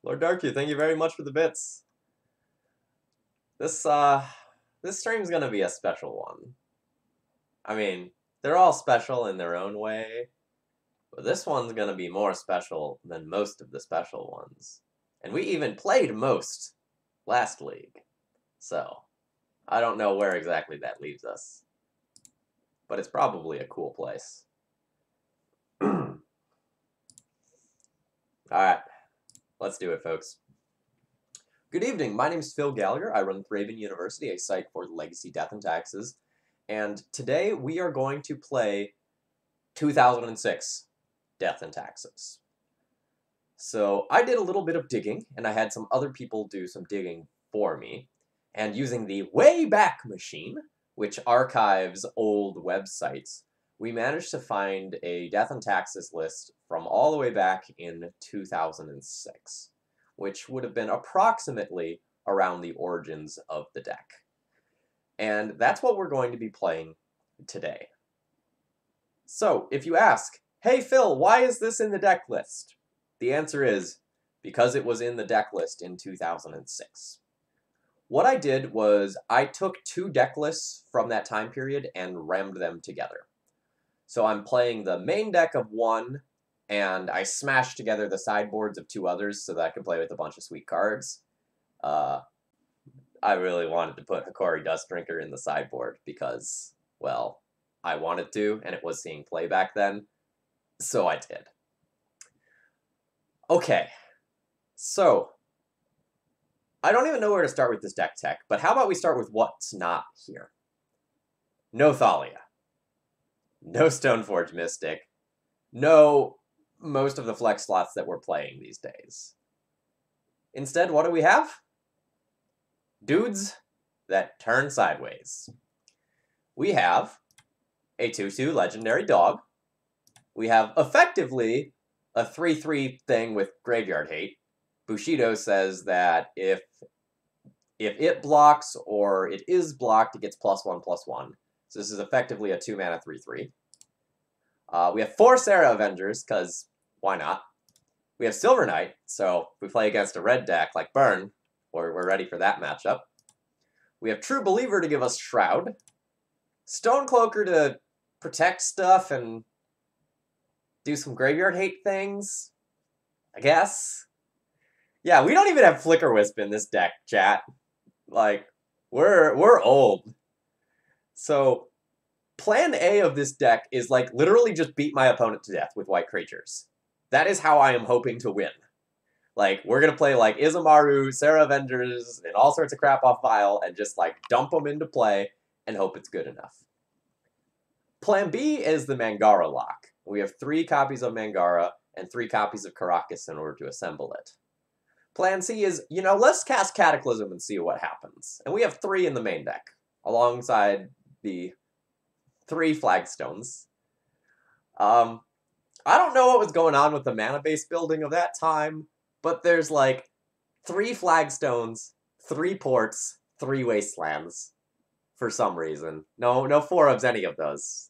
Lord Darku, thank you very much for the bits. This stream's gonna be a special one. I mean, they're all special in their own way, but this one's gonna be more special than most of the special ones. And we even played most last league. So, I don't know where exactly that leaves us. But it's probably a cool place. Alright, let's do it, folks. Good evening, my name is Phil Gallagher. I run ThrabenU University, a site for legacy death and taxes. And today we are going to play 2006 Death and Taxes. So I did a little bit of digging, and I had some other people do some digging for me. And using the Wayback Machine, which archives old websites, we managed to find a Death and Taxes list from all the way back in 2006, which would have been approximately around the origins of the deck. And that's what we're going to be playing today. So, if you ask, hey Phil, why is this in the deck list? The answer is, because it was in the deck list in 2006. What I did was, I took two deck lists from that time period and rammed them together. So I'm playing the main deck of one, and I smashed together the sideboards of two others so that I could play with a bunch of sweet cards. I really wanted to put Hikari Dustdrinker in the sideboard because, well, I wanted to, and it was seeing play back then, so I did. Okay, so I don't even know where to start with this deck tech, but how about we start with what's not here? No Thalia. No Stoneforge Mystic. No most of the flex slots that we're playing these days. Instead, what do we have? Dudes that turn sideways. We have a 2/2 legendary dog. We have effectively a 3/3 thing with graveyard hate. Bushido says that if it blocks or it is blocked, it gets +1/+1. So this is effectively a 2-mana 3/3. We have 4 Sarah Avengers, because why not? We have Silver Knight, so if we play against a red deck like Burn, we're ready for that matchup. We have True Believer to give us Shroud. Stonecloaker to protect stuff and do some graveyard hate things, I guess. Yeah, we don't even have Flicker Wisp in this deck, chat. Like, we're old. So, plan A of this deck is, like, literally just beat my opponent to death with white creatures. That is how I am hoping to win. Like, we're gonna play, like, Izamaru, Sarah Avengers, and all sorts of crap off Vial, and just, like, dump them into play and hope it's good enough. Plan B is the Mangara lock. We have 3 copies of Mangara and 3 copies of Karakas in order to assemble it. Plan C is, you know, let's cast Cataclysm and see what happens. And we have 3 in the main deck, alongside the 3 flagstones. I don't know what was going on with the mana base building of that time, but there's like 3 flagstones, 3 ports, 3 wastelands for some reason. No 4-ofs any of those.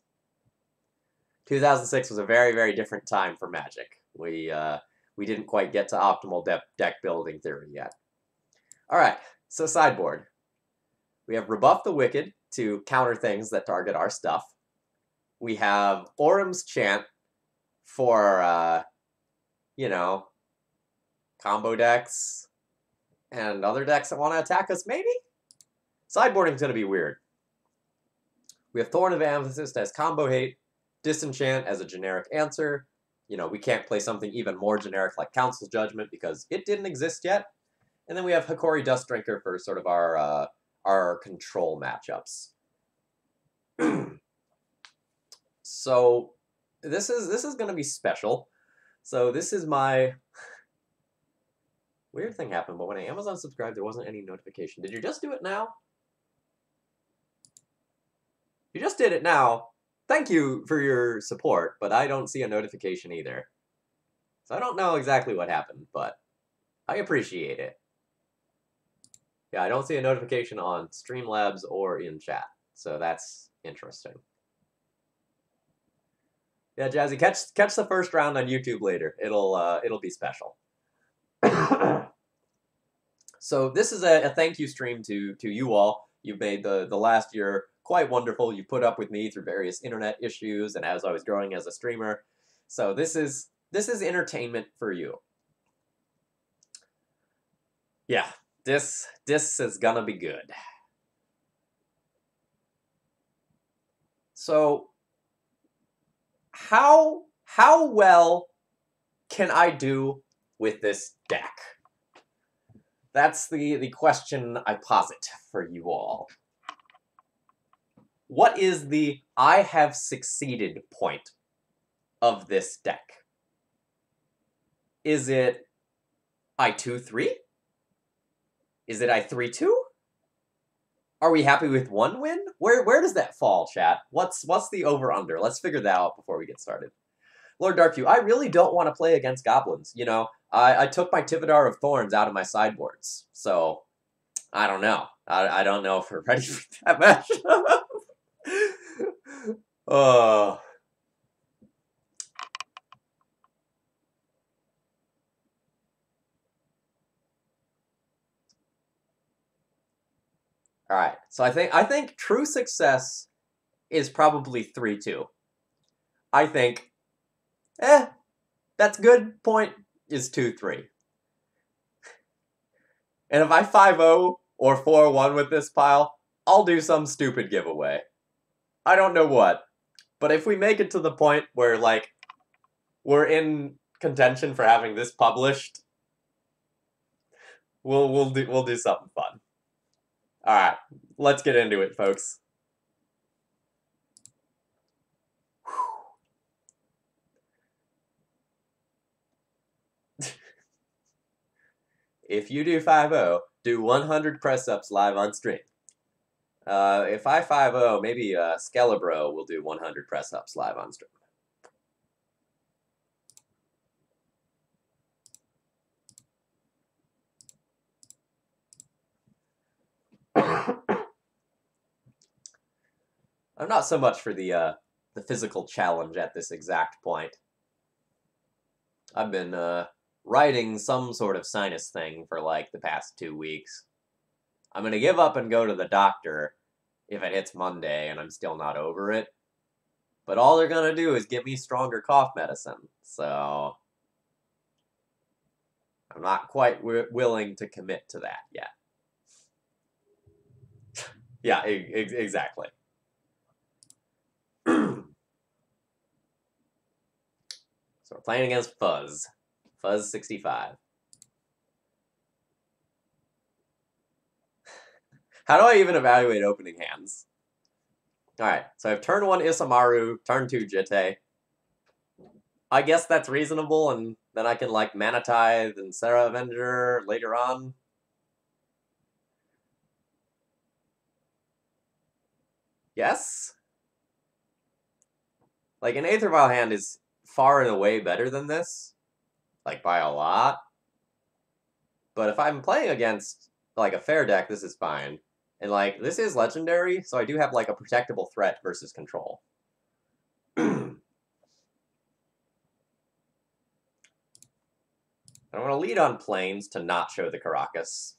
2006 was a very, very different time for Magic. We didn't quite get to optimal deck building theory yet. Alright, so sideboard. We have Rebuff the Wicked to counter things that target our stuff. We have Orum's Chant for, you know, combo decks and other decks that want to attack us, maybe? Sideboarding's going to be weird. We have Thorn of Amethyst as combo hate, Disenchant as a generic answer. You know, we can't play something even more generic like Council Judgment because it didn't exist yet. And then we have Hikari Dustdrinker for sort of our control matchups. So this is going to be special. So this is my weird thing happened, but when I Amazon subscribed, there wasn't any notification. Did you just do it now? You just did it now. Thank you for your support, but I don't see a notification either. So I don't know exactly what happened, but I appreciate it. Yeah, I don't see a notification on Streamlabs or in chat, so that's interesting. Yeah, Jazzy, catch the first round on YouTube later. It'll be special. So this is a thank you stream to you all. You've made the last year quite wonderful. You put up with me through various internet issues and as I was growing as a streamer. So this is entertainment for you. Yeah, this is gonna be good. So how well can I do with this deck? That's the question I posit for you all. What is the I have succeeded point of this deck? Is it I 2-3? Is it I 3-2? Are we happy with one win? Where does that fall, chat? What's the over-under? Let's figure that out before we get started. Lord Darkview, I really don't want to play against goblins. You know, I took my Tivadar of Thorns out of my sideboards, so I don't know. I don't know if we're ready for that matchup. Oh. All right, so I think true success is probably 3-2. I think, that's good. Point is 2-3. And if I 5-0 or 4-1 with this pile, I'll do some stupid giveaway. I don't know what, but if we make it to the point where like we're in contention for having this published, we'll do something fun. All right, let's get into it, folks. If you do 5-0, do 100 press-ups live on stream. If I 5-0, maybe Skelebro will do 100 press-ups live on stream. I'm not so much for the physical challenge at this exact point. I've been writing some sort of sinus thing for like the past 2 weeks. I'm gonna give up and go to the doctor if it hits Monday and I'm still not over it. But all they're gonna do is give me stronger cough medicine, so I'm not quite willing to commit to that yet. Yeah, exactly. So we're playing against Fuzz. Fuzz 65. How do I even evaluate opening hands? Alright, so I have turn 1 Isamaru, turn 2 Jitte. I guess that's reasonable, and then I can, like, Mana Tithe and Serra Avenger later on. Yes? Like, an Aether Vial hand is far and away better than this. Like, by a lot. But if I'm playing against, like, a fair deck, this is fine. And, like, this is legendary, so I do have, like, a protectable threat versus control. I want to lead on planes to not show the Caracas.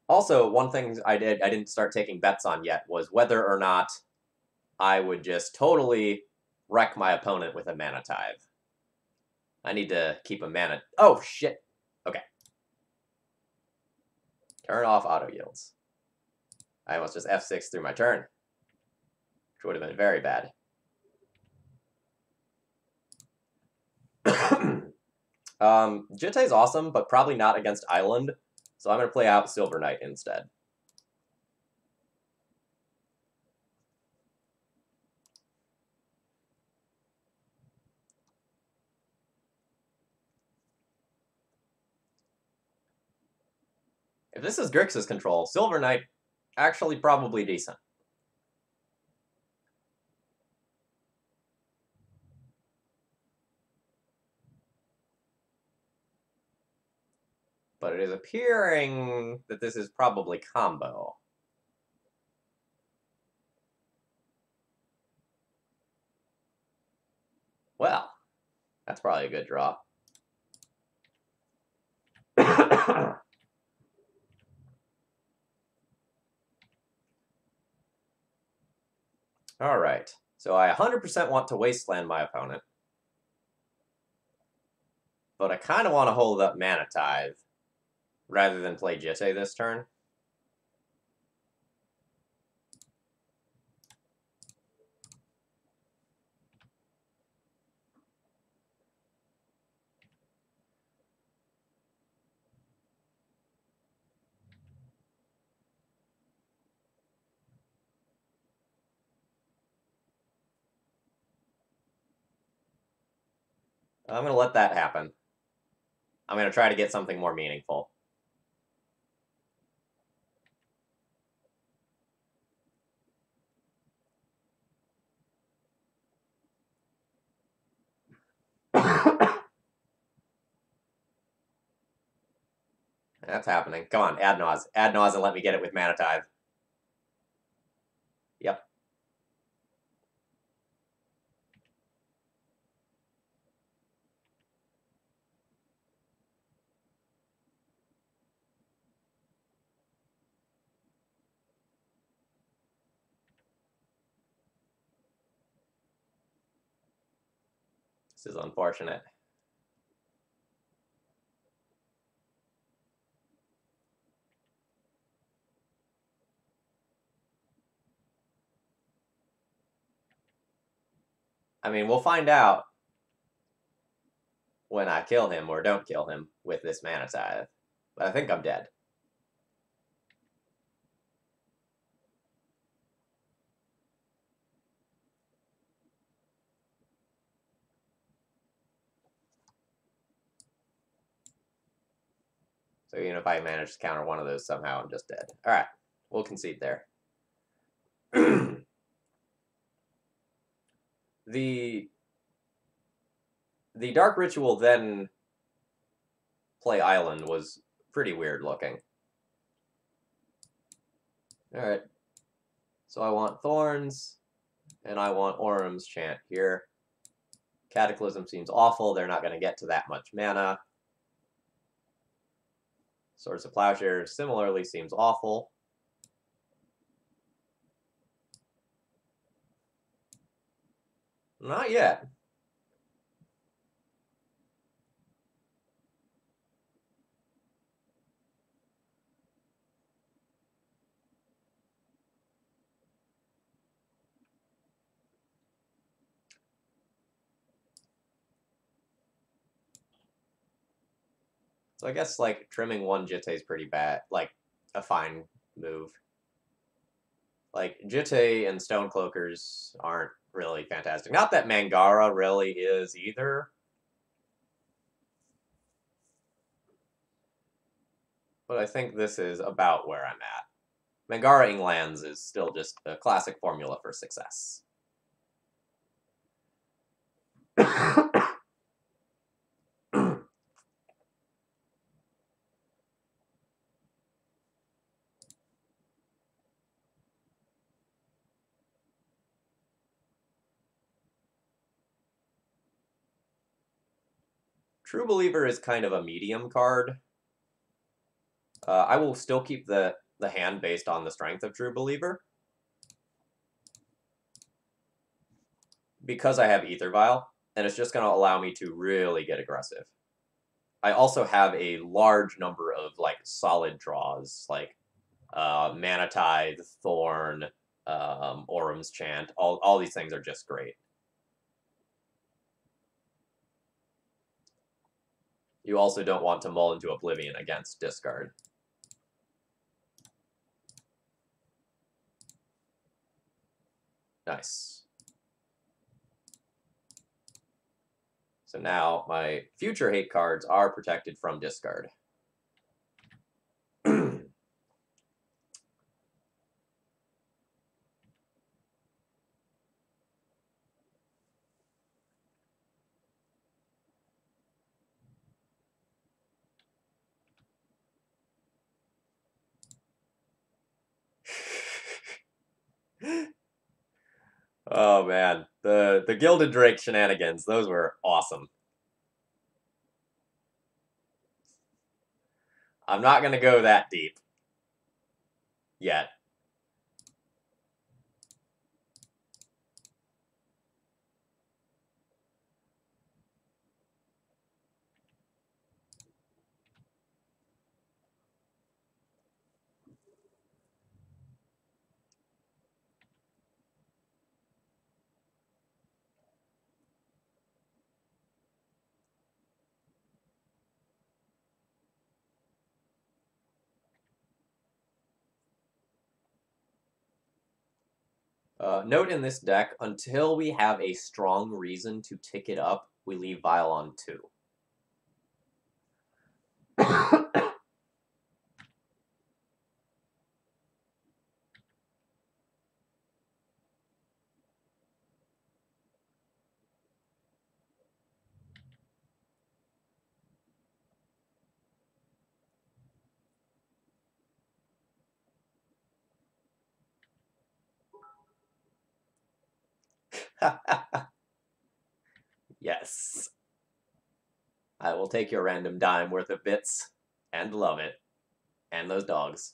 Also, one thing I didn't start taking bets on yet was whether or not I would just totally wreck my opponent with a Mana Tithe. I need to keep a mana... Oh, shit! Okay. Turn off auto yields. I almost just F6 through my turn, which would have been very bad. Jitte's awesome, but probably not against Island, so I'm going to play out Silver Knight instead. If this is Grixis control, Silver Knight actually probably decent. But it is appearing that this is probably combo. Well, that's probably a good draw. Alright, so I 100% want to wasteland my opponent. But I kind of want to hold up Mana Tithe rather than play Jitte this turn. I'm going to let that happen. I'm going to try to get something more meaningful. That's happening. Come on, Ad Naus. Ad Naus and let me get it with Mana Tithe. Yep. This is unfortunate. I mean, we'll find out when I kill him or don't kill him with this Mana Tithe. But I think I'm dead. So even if I manage to counter one of those somehow, I'm just dead. Alright, we'll concede there. The Dark Ritual then play Island was pretty weird looking. Alright. So I want Thorns, and I want Orum's Chant here. Cataclysm seems awful. They're not going to get to that much mana. Swords of Plowshare similarly seems awful. Not yet. So I guess, like, trimming one Jitte is pretty bad. Like, a fine move. Like, Jitte and Stonecloakers aren't really fantastic. Not that Mangara really is either. But I think this is about where I'm at. Mangara-ing lands is still just a classic formula for success. True Believer is kind of a medium card. I will still keep the hand based on the strength of True Believer. Because I have Aether Vial, and it's just going to allow me to really get aggressive. I also have a large number of, like, solid draws, like Mana Tithe, Thorn, Orum's Chant. All these things are just great. You also don't want to mull into Oblivion against discard. Nice. So now my future hate cards are protected from discard. Oh man, the Gilded Drake shenanigans, those were awesome. I'm not going to go that deep yet. Note in this deck, until we have a strong reason to tick it up, we leave Vile on 2. Yes. I will take your random dime worth of bits, and love it. And those dogs.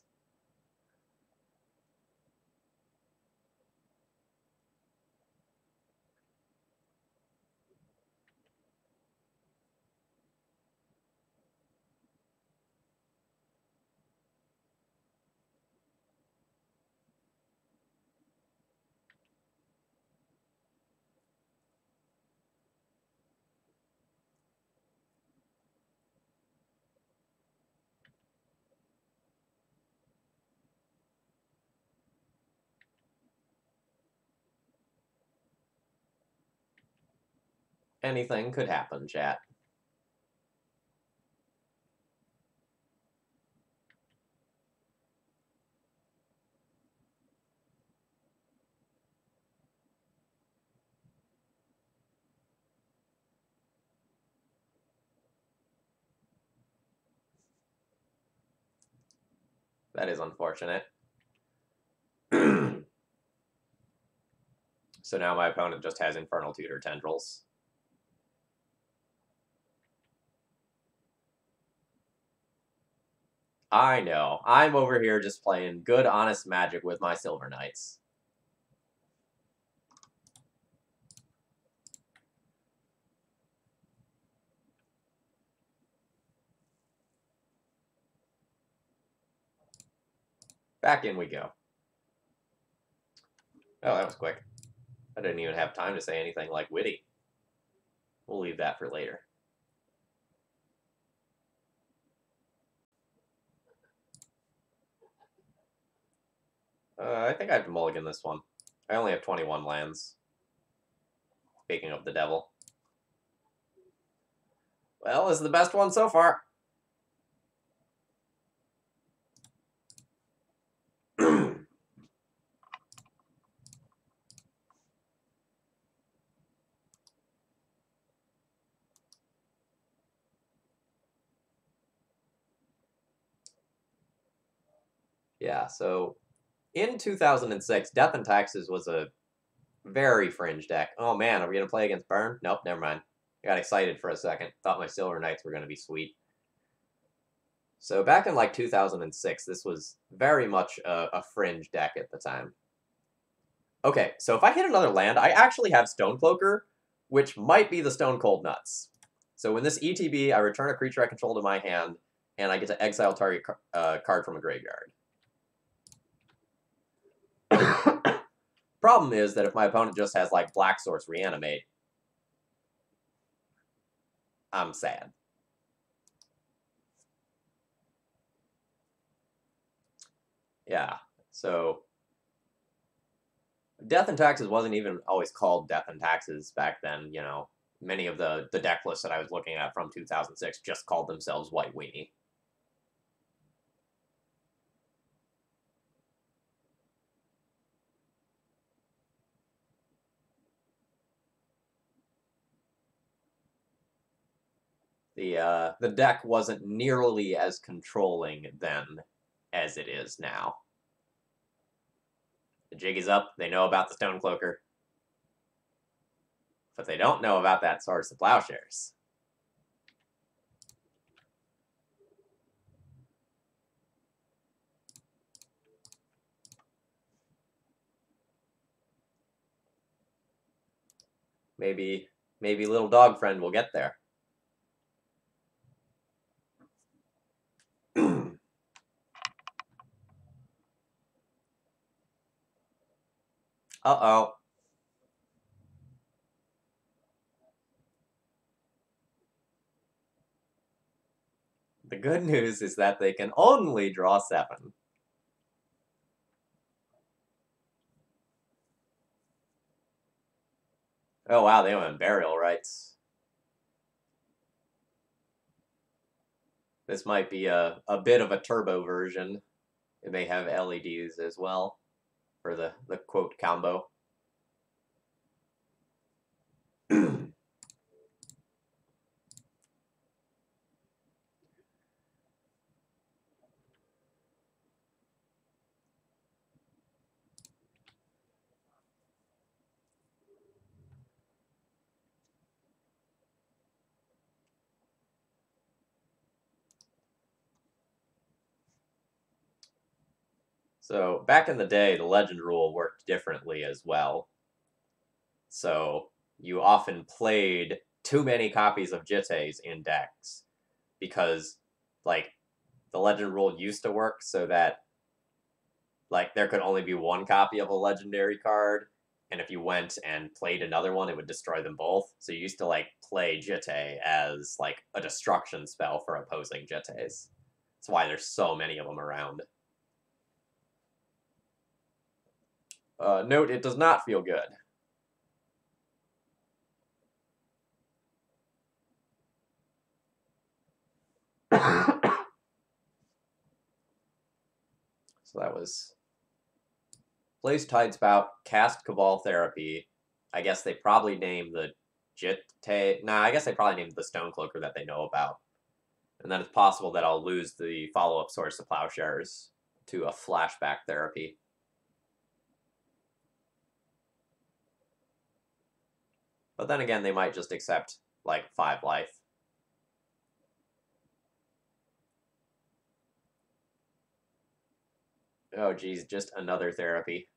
Anything could happen, chat. That is unfortunate. So now my opponent just has Infernal Tutor Tendrils. I know. I'm over here just playing good, honest Magic with my Silver Knights. Back in we go. Oh, that was quick. I didn't even have time to say anything like witty. We'll leave that for later. I think I have to mulligan this one. I only have 21 lands. Speaking of the devil. Well, this is the best one so far. Yeah, so in 2006, Death and Taxes was a very fringe deck. Oh man, are we going to play against Burn? Nope, never mind. I got excited for a second. Thought my Silver Knights were going to be sweet. So back in like 2006, this was very much a fringe deck at the time. Okay, so if I hit another land, I actually have Stonecloaker, which might be the Stone Cold Nuts. So when this ETB, I return a creature I control to my hand, and I get to exile target card from a graveyard. Problem is that if my opponent just has, like, Black Source Reanimate, I'm sad. Yeah, so Death and Taxes wasn't even always called Death and Taxes back then, you know. Many of the deck lists that I was looking at from 2006 just called themselves White Weenie. The deck wasn't nearly as controlling then as it is now. The jig is up. They know about the Stonecloaker. But they don't know about that Swords to Plowshares. Maybe little dog friend will get there. Uh-oh. The good news is that they can only draw 7. Oh wow, they don't have burial rights. This might be a bit of a turbo version. It may have LEDs as well for the quote combo. So back in the day, the legend rule worked differently as well. So you often played too many copies of Jittes in decks because, like, the legend rule used to work so that, like, there could only be one copy of a legendary card, and if you went and played another one, it would destroy them both. So you used to, like, play Jitte as, like, a destruction spell for opposing Jittes. That's why there's so many of them around. Note, it does not feel good. So that was Blaze Tidespout, cast Cabal Therapy. I guess they probably named the Jitte. Nah, I guess they probably named the Stonecloaker that they know about. And then it's possible that I'll lose the follow-up Source of Plowshares to a Flashback Therapy. But then again, they might just accept, like, 5 life. Oh, geez, just another therapy.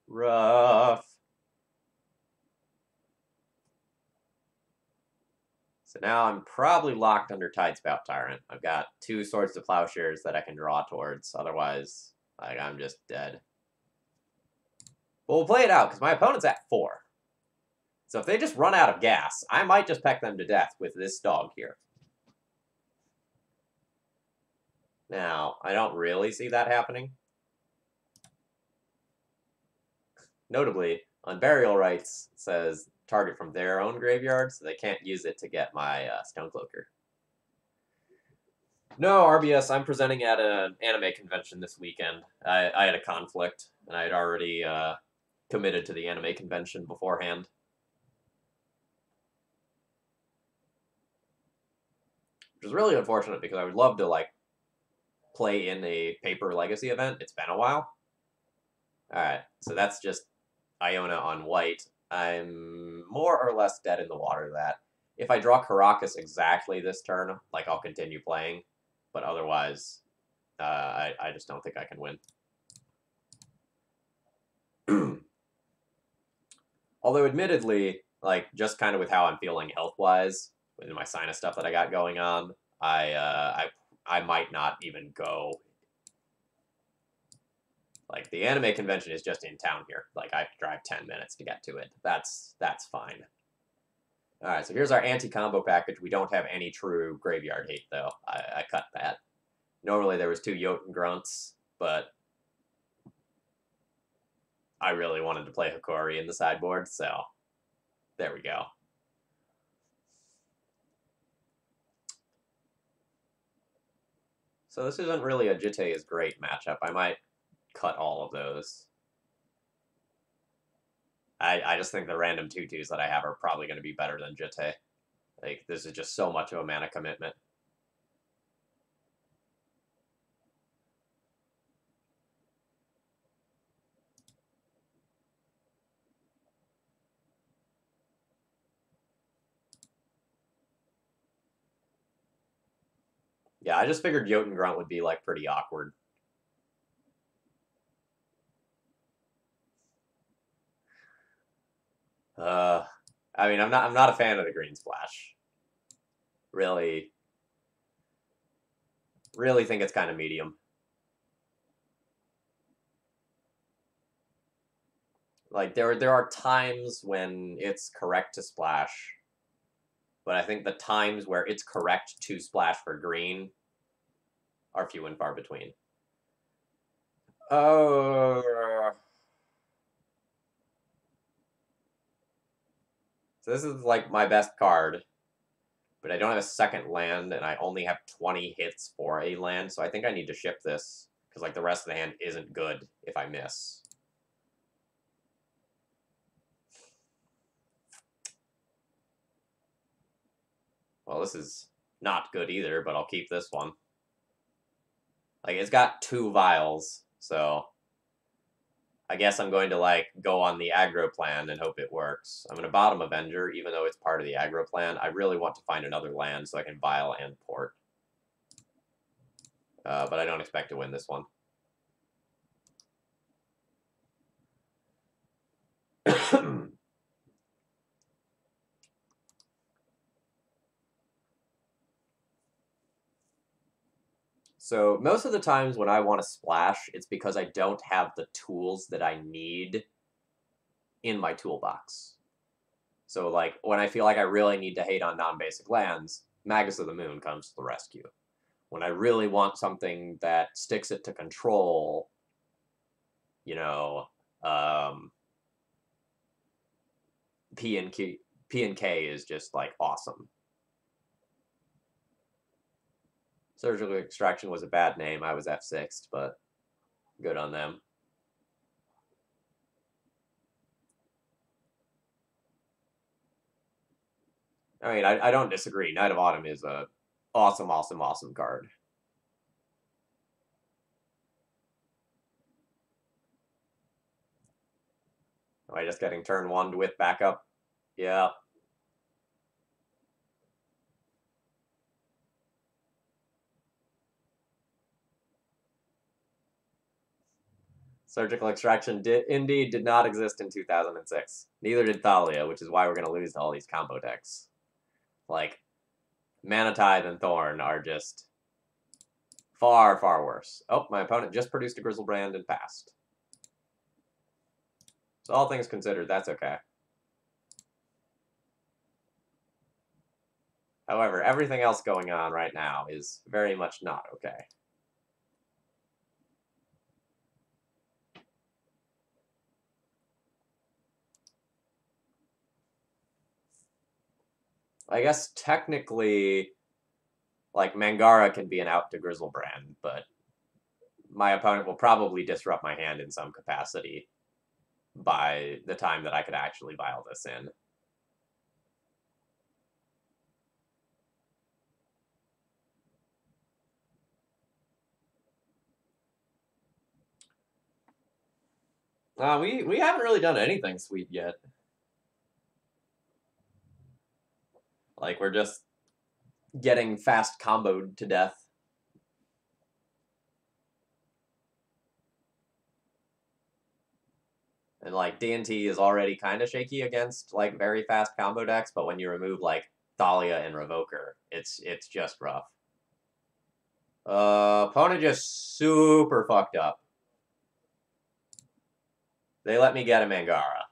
Rough. So now I'm probably locked under Tidespout Tyrant. I've got 2 Swords to Plowshares that I can draw towards. Otherwise, like, I'm just dead. But we'll play it out, because my opponent's at 4. So if they just run out of gas, I might just peck them to death with this dog here. Now, I don't really see that happening. Notably, on Burial Rights, it says target from their own graveyard, so they can't use it to get my Stonecloaker. No, RBS, I'm presenting at an anime convention this weekend. I had a conflict, and I had already committed to the anime convention beforehand. Which is really unfortunate, because I would love to, like, play in a Paper Legacy event. It's been a while. Alright, so that's just Iona on white. I'm more or less dead in the water that if I draw Caracas exactly this turn, like, I'll continue playing. But otherwise, I just don't think I can win. Although, admittedly, like, just kind of with how I'm feeling health-wise, with my sinus stuff that I got going on, I might not even go. Like, the anime convention is just in town here. Like, I have to drive 10 minutes to get to it. That's fine. Alright, so here's our anti-combo package. We don't have any true graveyard hate, though. I cut that. Normally there was 2 Jotun Grunts, but I really wanted to play Hikori in the sideboard, so there we go. So this isn't really a Jitte is great matchup. I might cut all of those. I just think the random 2/2s that I have are probably going to be better than Jitte. Like, this is just so much of a mana commitment. Yeah, I just figured Jotun Grunt would be, like, pretty awkward. I mean, I'm not a fan of the green splash. Really, really think it's kind of medium. Like there are times when it's correct to splash, but I think the times where it's correct to splash for green are few and far between. Oh. So this is like my best card, but I don't have a second land, and I only have 20 hits for a land, so I think I need to ship this, because like the rest of the hand isn't good if I miss. Well, this is not good either, but I'll keep this one. Like, it's got 2 vials, so I guess I'm going to, like, go on the aggro plan and hope it works. I'm going to bottom Avenger, even though it's part of the aggro plan. I really want to find another land so I can vial and port. But I don't expect to win this one. So most of the times when I want to splash, it's because I don't have the tools that I need in my toolbox. So like when I feel like I really need to hate on non-basic lands, Magus of the Moon comes to the rescue. When I really want something that sticks it to control, you know, P and K is just like awesome. Surgical Extraction was a bad name. I was F6'd, but good on them. I mean, I don't disagree. Knight of Autumn is a awesome, awesome, awesome card. Am I just getting turn 1 with backup? Yeah. Surgical Extraction indeed did not exist in 2006. Neither did Thalia, which is why we're going to lose to all these combo decks. Like, Mana Tithe and Thorn are just far, far worse. Oh, my opponent just produced a Grizzlebrand and passed. So all things considered, that's okay. However, everything else going on right now is very much not okay. I guess technically, like, Mangara can be an out to Grizzlebrand, but my opponent will probably disrupt my hand in some capacity by the time that I could actually vial this in. We haven't really done anything sweet yet. Like, we're just getting fast comboed to death. And, like, D&T is already kind of shaky against, like, very fast combo decks, but when you remove, like, Thalia and Revoker, it's just rough. Opponent just super fucked up. They let me get a Mangara.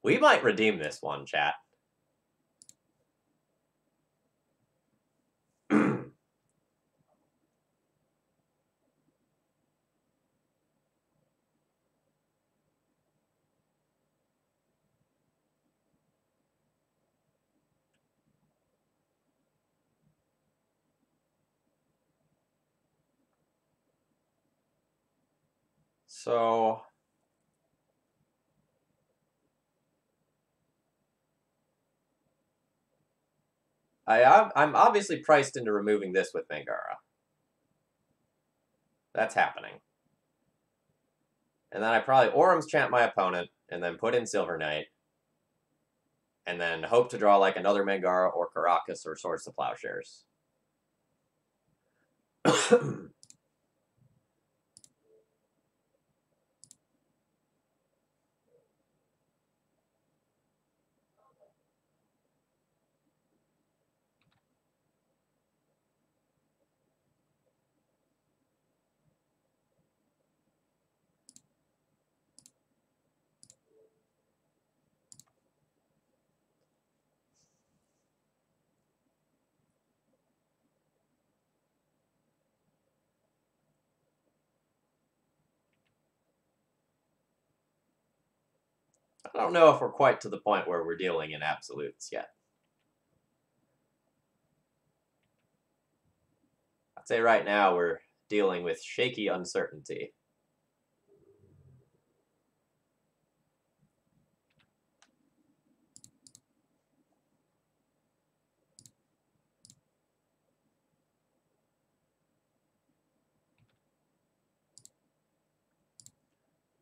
We might redeem this one, chat. So I'm obviously priced into removing this with Mangara. That's happening. And then I probably Orum's Chant my opponent, and then put in Silver Knight, and then hope to draw like another Mangara or Caracas or Swords to Plowshares. I don't know if we're quite to the point where we're dealing in absolutes yet. I'd say right now we're dealing with shaky uncertainty.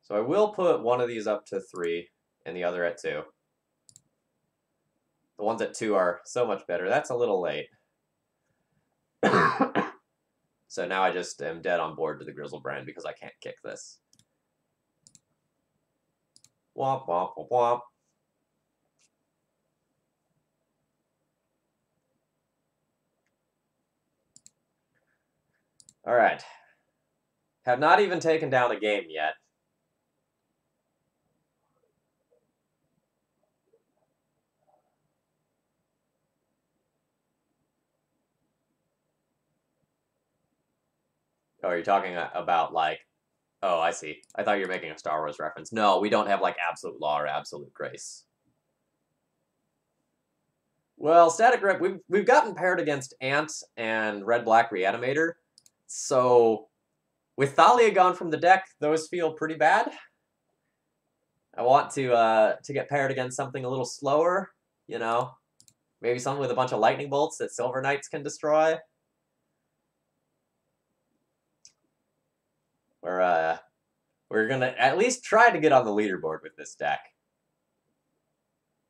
So I will put one of these up to 3 and the other at 2. The ones at 2 are so much better. That's a little late. So now I just am dead on board to the Grizzlebrand because I can't kick this. Womp, womp, womp, womp. All right. Have not even taken down a game yet. Oh, you're talking about, like... Oh, I see. I thought you were making a Star Wars reference. No, we don't have, like, Absolute Law or Absolute Grace. Well, Static Grip, we've gotten paired against Ant and Red-Black Reanimator, so with Thalia gone from the deck, those feel pretty bad. I want to get paired against something a little slower, you know? Maybe something with a bunch of lightning bolts that Silver Knights can destroy. We're gonna at least try to get on the leaderboard with this deck.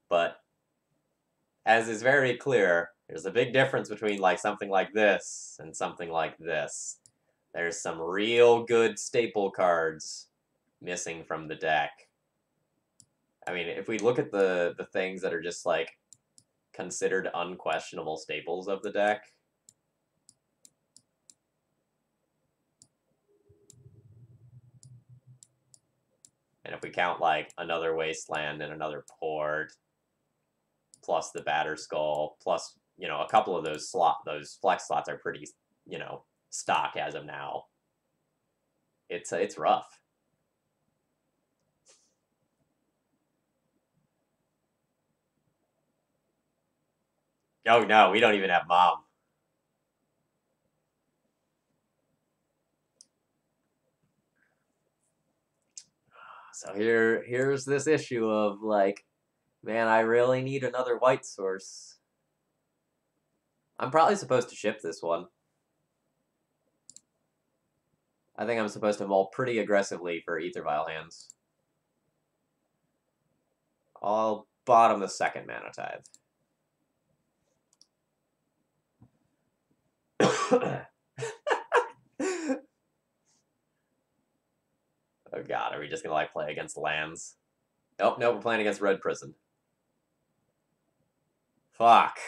But as is very clear, there's a big difference between like something like this and something like this. There's some real good staple cards missing from the deck. I mean, if we look at the things that are just like considered unquestionable staples of the deck, and if we count like another Wasteland and another Port, plus the Batter Skull, plus, you know, a couple of those flex slots are pretty, you know, stock as of now. It's rough. Oh no, we don't even have Mom. So here's this issue of like, man, I really need another white source. I'm probably supposed to ship this one. I think I'm supposed to mull pretty aggressively for Ether Vial hands. I'll bottom the second Mana Tithe. Oh god, are we just gonna like play against lands? Nope, nope, we're playing against Red Prison. Fuck.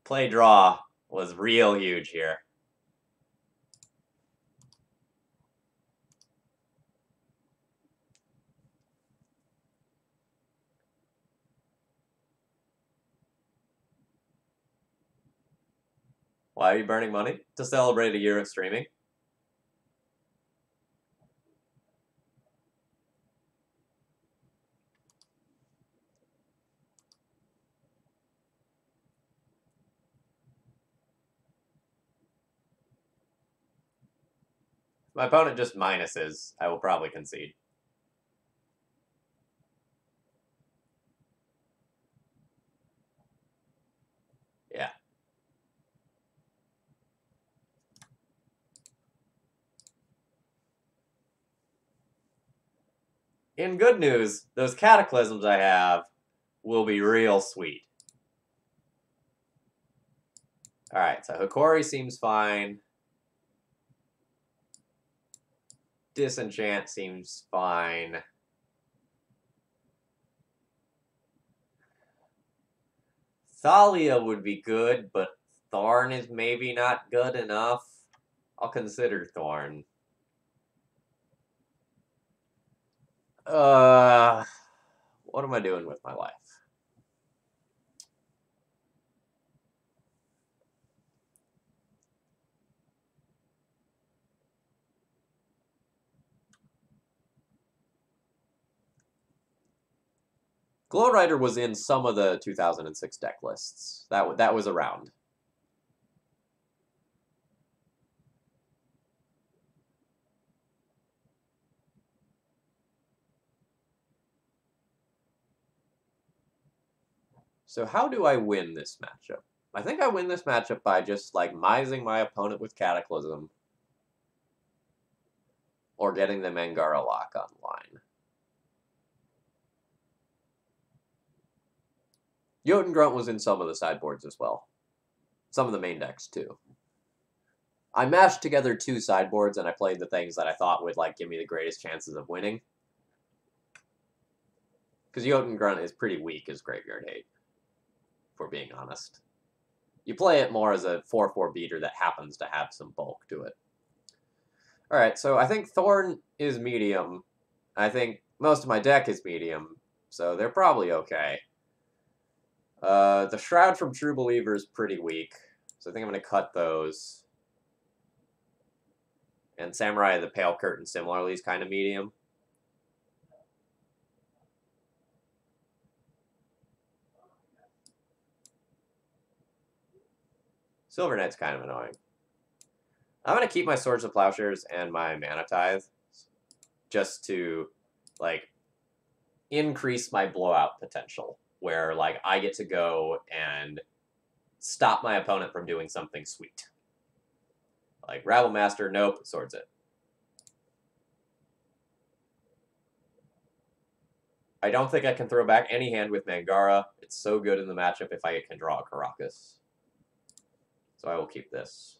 Play draw was real huge here. Why are you burning money? To celebrate a year of streaming. If my opponent just minuses, I will probably concede. Yeah. In good news, those cataclysms I have will be real sweet. Alright, so Hikori seems fine. Disenchant seems fine. Thalia would be good, but Thorn is maybe not good enough. I'll consider Thorn. What am I doing with my life? Glow Rider was in some of the 2006 deck lists. That was around. So how do I win this matchup? I think I win this matchup by just, like, mising my opponent with Cataclysm. Or getting the Mangara lock online. Jotun Grunt was in some of the sideboards as well. Some of the main decks, too. I mashed together two sideboards, and I played the things that I thought would, like, give me the greatest chances of winning. Because Jotun Grunt is pretty weak as Graveyard Hate, if we're being honest. You play it more as a 4/4 beater that happens to have some bulk to it. Alright, so I think Thorn is medium. I think most of my deck is medium, so they're probably okay. The Shroud from True Believer is pretty weak, so I think I'm going to cut those. And Samurai of the Pale Curtain similarly is kind of medium. Silver Knight's kind of annoying. I'm going to keep my Swords of Plowshares and my Mana Tithe just to, like, increase my blowout potential, where, like, I get to go and stop my opponent from doing something sweet. Like, Rabble Master, nope, Swords it. I don't think I can throw back any hand with Mangara. It's so good in the matchup if I can draw a Caracas. So I will keep this.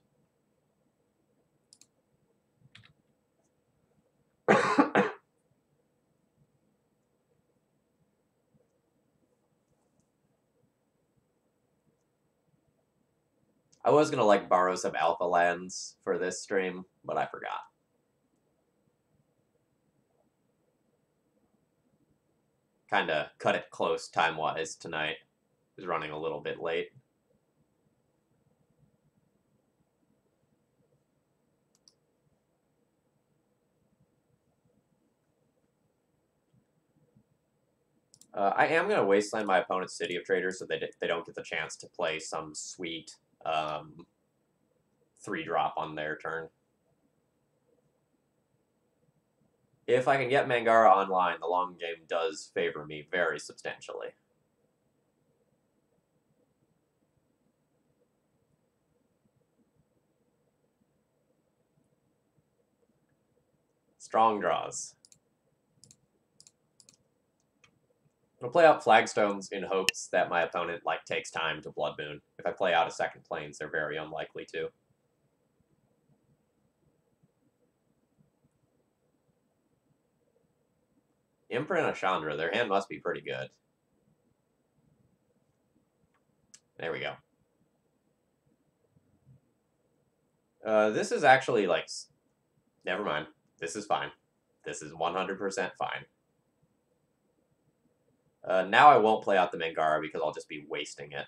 I was going to, like, borrow some alpha lands for this stream, but I forgot. Kind of cut it close time-wise tonight. It was running a little bit late. I am going to wasteland my opponent's City of Traders so they don't get the chance to play some sweet 3-drop on their turn. If I can get Mangara online, the long game does favor me very substantially. Strong draws. I'm going to play out Flagstones in hopes that my opponent, like, takes time to Blood Moon. If I play out a second Plains, they're very unlikely to. Imprint and Chandra, their hand must be pretty good. There we go. This is actually, like... Never mind. This is fine. This is 100% fine. Now I won't play out the Mangara because I'll just be wasting it.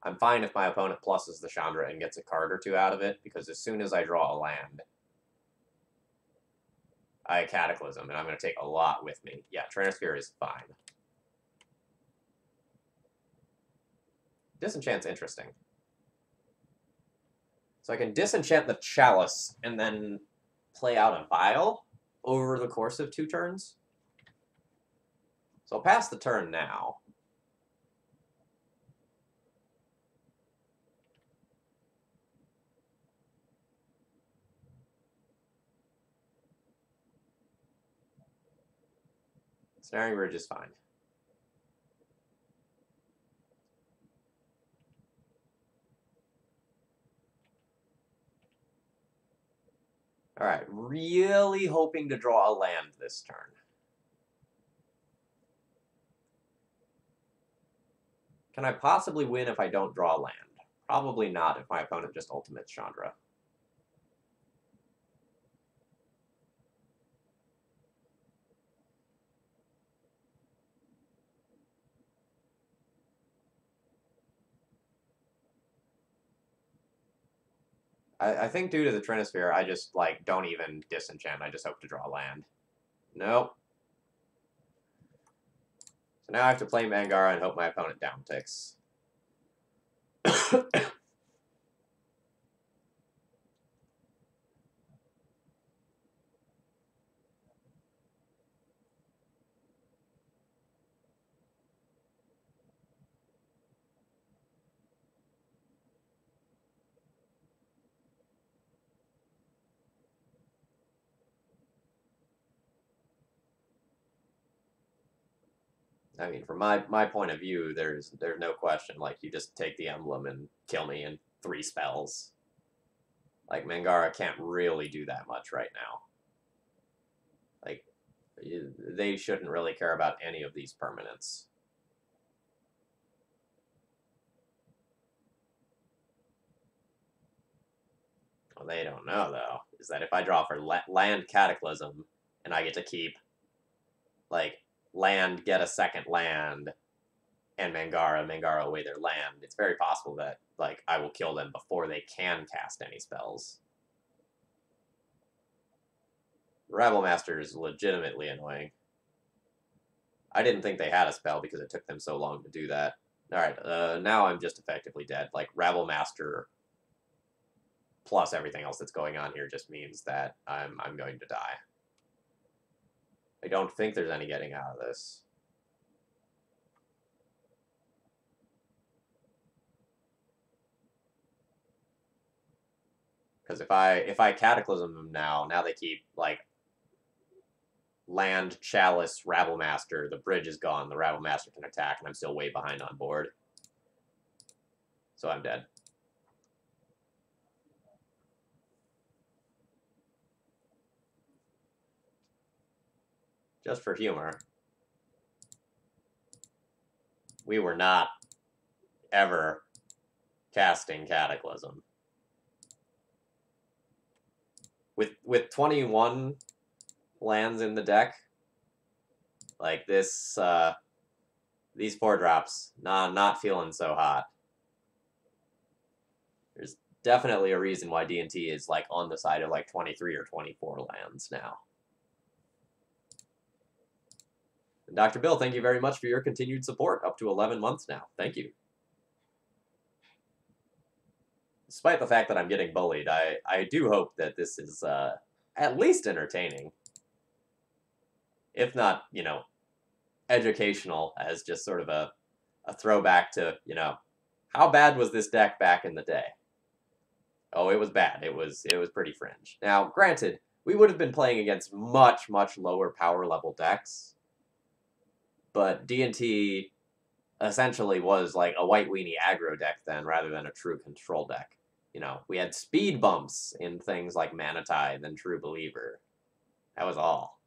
I'm fine if my opponent pluses the Chandra and gets a card or two out of it, because as soon as I draw a land, I Cataclysm, and I'm going to take a lot with me. Yeah, Tranosphere is fine. Disenchant's interesting. So I can disenchant the Chalice and then play out a Vial over the course of 2 turns. So I'll pass the turn now. Snaring Bridge is fine. Alright, really hoping to draw a land this turn. Can I possibly win if I don't draw a land? Probably not if my opponent just ultimates Chandra. I think due to the Trinisphere, I just, like, don't even disenchant. I just hope to draw land. Nope. So now I have to play Mangara and hope my opponent downticks. I mean, from my point of view, there's no question. Like, you just take the emblem and kill me in 3 spells. Like, Mangara can't really do that much right now. Like, they shouldn't really care about any of these permanents. What they don't know, though, is that if I draw for land Cataclysm, and I get to keep, like, land, get a second land, and Mangara away their land, it's very possible that, like, I will kill them before they can cast any spells. Rebel Master is legitimately annoying. I didn't think they had a spell because it took them so long to do that. Alright, now I'm just effectively dead. Like, Rebel Master plus everything else that's going on here just means that I'm going to die. I don't think there's any getting out of this. Because if I Cataclysm them now they keep, like, land, Chalice, Rabble Master, the bridge is gone, the Rabble Master can attack, and I'm still way behind on board. So I'm dead. Just for humor, we were not ever casting Cataclysm. With 21 lands in the deck, like this, these 4-drops, not feeling so hot. There's definitely a reason why D&T is, like, on the side of, like, 23 or 24 lands now. And Dr. Bill, thank you very much for your continued support, up to 11 months now. Thank you. Despite the fact that I'm getting bullied, I do hope that this is at least entertaining. If not, you know, educational, as just sort of a throwback to, you know, how bad was this deck back in the day? Oh, it was bad. It was pretty fringe. Now, granted, we would have been playing against much, much lower power level decks, but D&T essentially was like a white weenie aggro deck then, rather than a true control deck. You know, we had speed bumps in things like Mana Tithe and True Believer. That was all.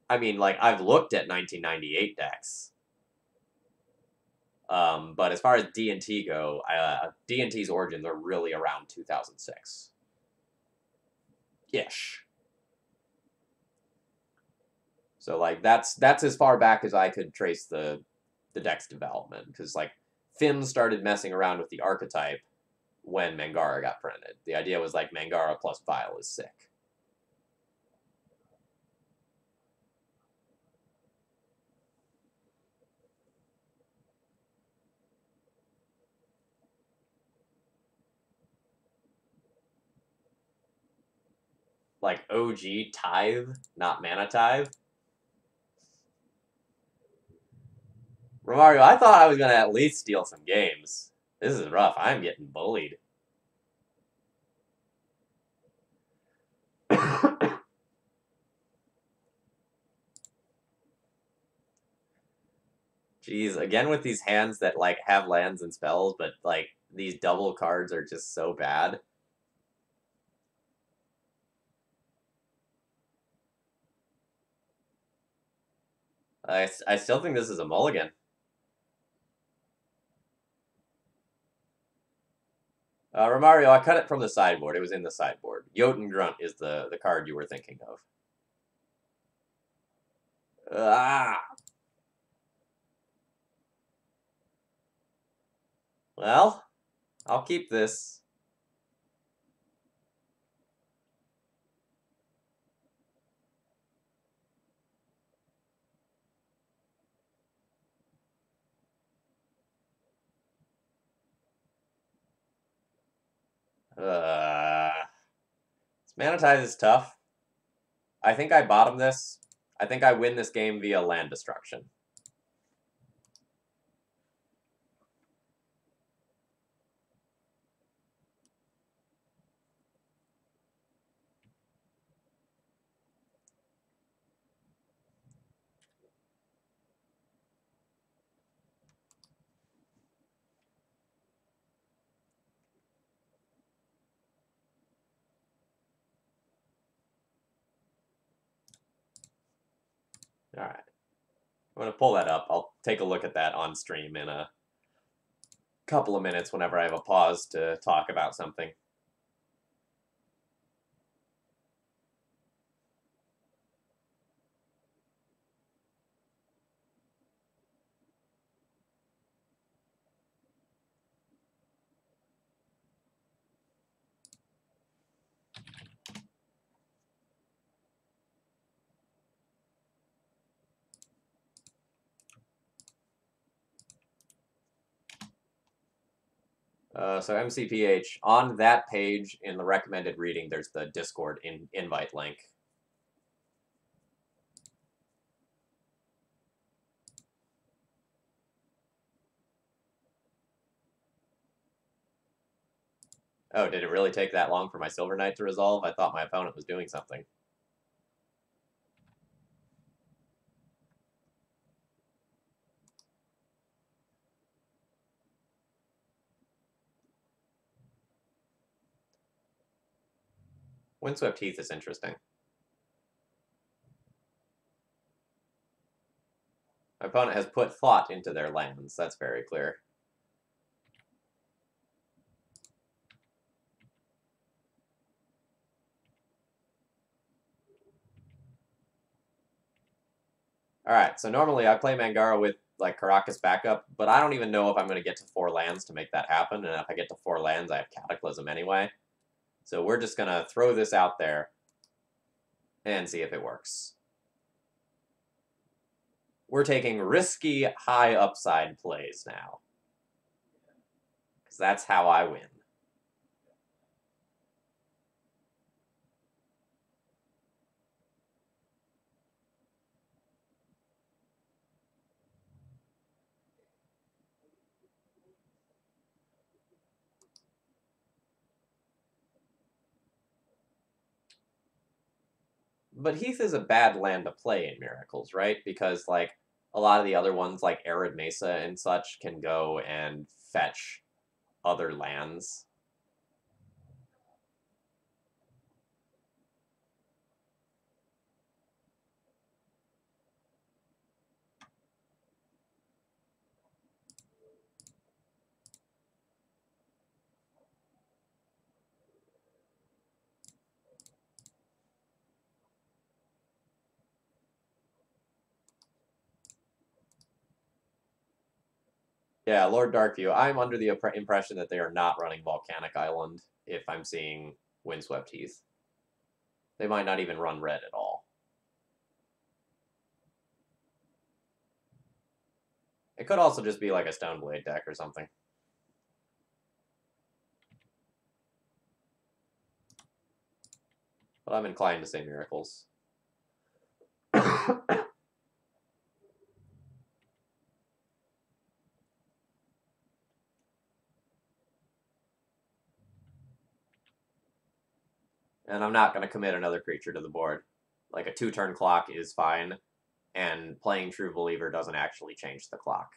I mean, like, I've looked at 1998 decks. But as far as D&T go, D&T's origins are really around 2006. Ish. So, like, that's as far back as I could trace the deck's development, because, like, Finn started messing around with the archetype when Mangara got printed. The idea was, like, Mangara plus Vile is sick. Like, OG Tithe, not Mana Tithe. Romario, I thought I was going to at least steal some games. This is rough. I'm getting bullied. Jeez, again with these hands that, like, have lands and spells, but, like, these double cards are just so bad. I still think this is a mulligan. Romario, I cut it from the sideboard. It was in the sideboard. Jotun Grunt is the card you were thinking of. Ah! Well, I'll keep this. This Mana Tithe is tough. I think I bottom this. I think I win this game via land destruction. All right. I'm going to pull that up. I'll take a look at that on stream in a couple of minutes whenever I have a pause to talk about something. So MCPH, on that page in the recommended reading, there's the Discord invite link. Oh, did it really take that long for my Silver Knight to resolve? I thought my opponent was doing something. Windswept Heath is interesting. My opponent has put thought into their lands. That's very clear. Alright, so normally I play Mangara with, like, Karakas backup, but I don't even know if I'm going to get to 4 lands to make that happen, and if I get to 4 lands, I have Cataclysm anyway. So we're just going to throw this out there and see if it works. We're taking risky, high upside plays now. Because that's how I win. But Heath is a bad land to play in Miracles, right? Because, like, a lot of the other ones, like Arid Mesa and such, can go and fetch other lands. Yeah, Lord Darkview. I'm under the impression that they are not running Volcanic Island if I'm seeing Windswept Heath. They might not even run red at all. It could also just be like a Stoneblade deck or something. But I'm inclined to say Miracles. And I'm not going to commit another creature to the board. Like, a 2-turn clock is fine, and playing True Believer doesn't actually change the clock.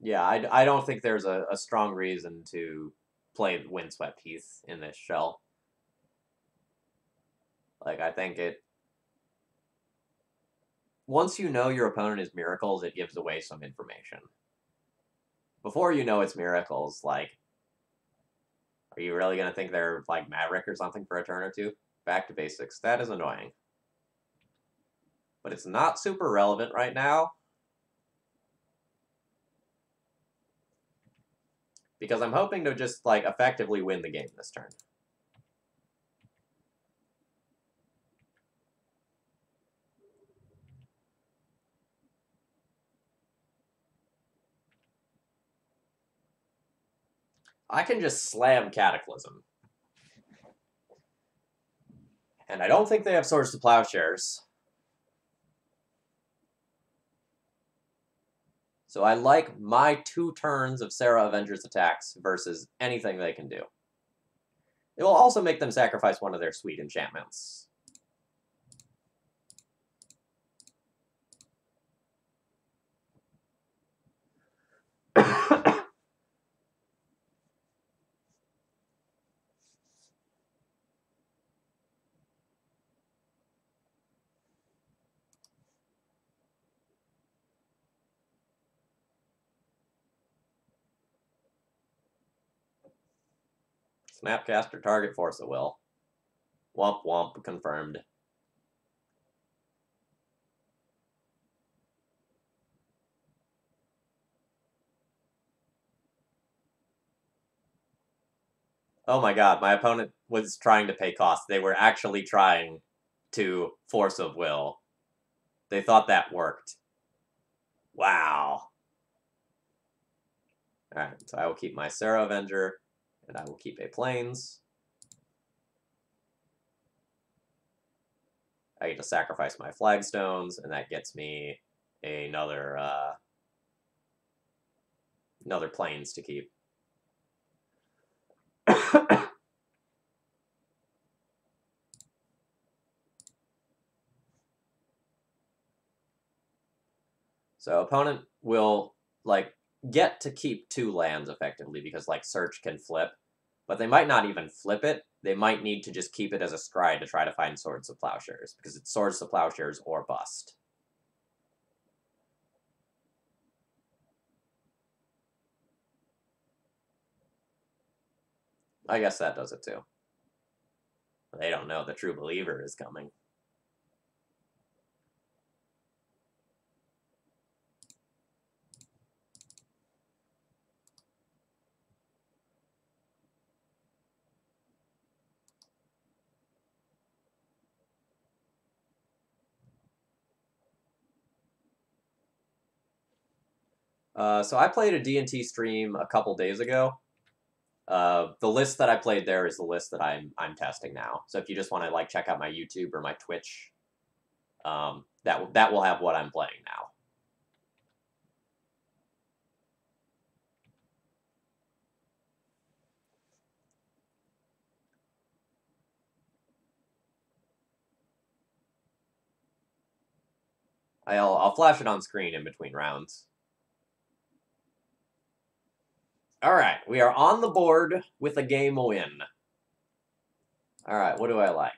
Yeah, I don't think there's a strong reason to play Windswept Heath in this shell. Like, I think it... Once you know your opponent is Miracles, it gives away some information. Before you know it's Miracles, like, are you really going to think they're, like, Maverick or something for a turn or two? Back to basics. That is annoying. But it's not super relevant right now. Because I'm hoping to just, like, effectively win the game this turn. I can just slam Cataclysm. And I don't think they have Swords to Plowshares. So I like my 2 turns of Sarah Avenger's attacks versus anything they can do. It will also make them sacrifice one of their sweet enchantments. Snapcaster, target, Force of Will. Womp womp, confirmed. Oh my god, my opponent was trying to pay costs. They were actually trying to Force of Will. They thought that worked. Wow. Alright, so I will keep my Sarah Avenger, and I will keep a Plains. I get to sacrifice my Flagstones, and that gets me another another Plains to keep. So opponent will, like, get to keep 2 lands effectively because, like, Search can flip. But they might not even flip it. They might need to just keep it as a scry to try to find Swords of Plowshares, because it's Swords of Plowshares or bust. I guess that does it too. They don't know the True Believer is coming. So I played a D&T stream a couple days ago. The list that I played there is the list that I'm testing now. So if you just want to, like, check out my YouTube or my Twitch, that will have what I'm playing now. I'll flash it on screen in between rounds. Alright, we are on the board with a game win. Alright, what do I like?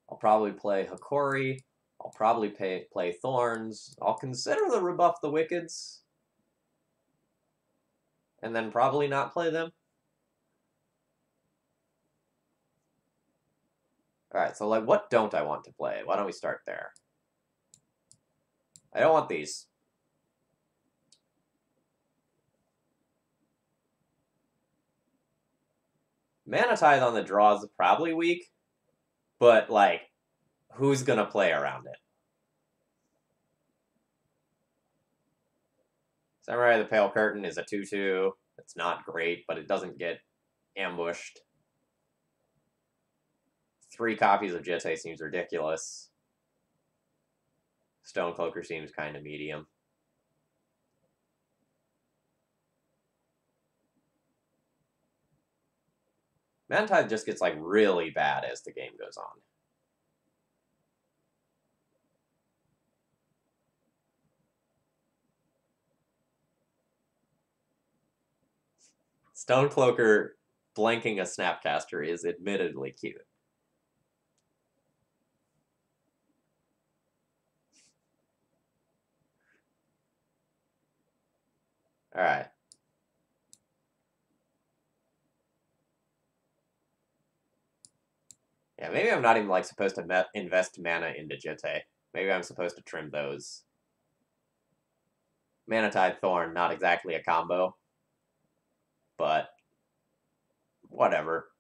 I'll probably play Hikori. I'll probably play Thorns. I'll consider the Rebuff the Wickeds. And then probably not play them. Alright, so, like, what don't I want to play? Why don't we start there? I don't want these. Mana Tithe on the draw is probably weak, but, like, who's gonna play around it? Samurai of the Pale Curtain is a 2/2. It's not great, but it doesn't get ambushed. 3 copies of Jitte seems ridiculous. Stonecloaker seems kind of medium. Mana Tithe just gets, like, really bad as the game goes on. Stonecloaker blanking a Snapcaster is admittedly cute. Alright. Yeah, maybe I'm not even, like, supposed to invest mana into Jitte. Maybe I'm supposed to trim those. Mana Tithe Thorn, not exactly a combo. But whatever.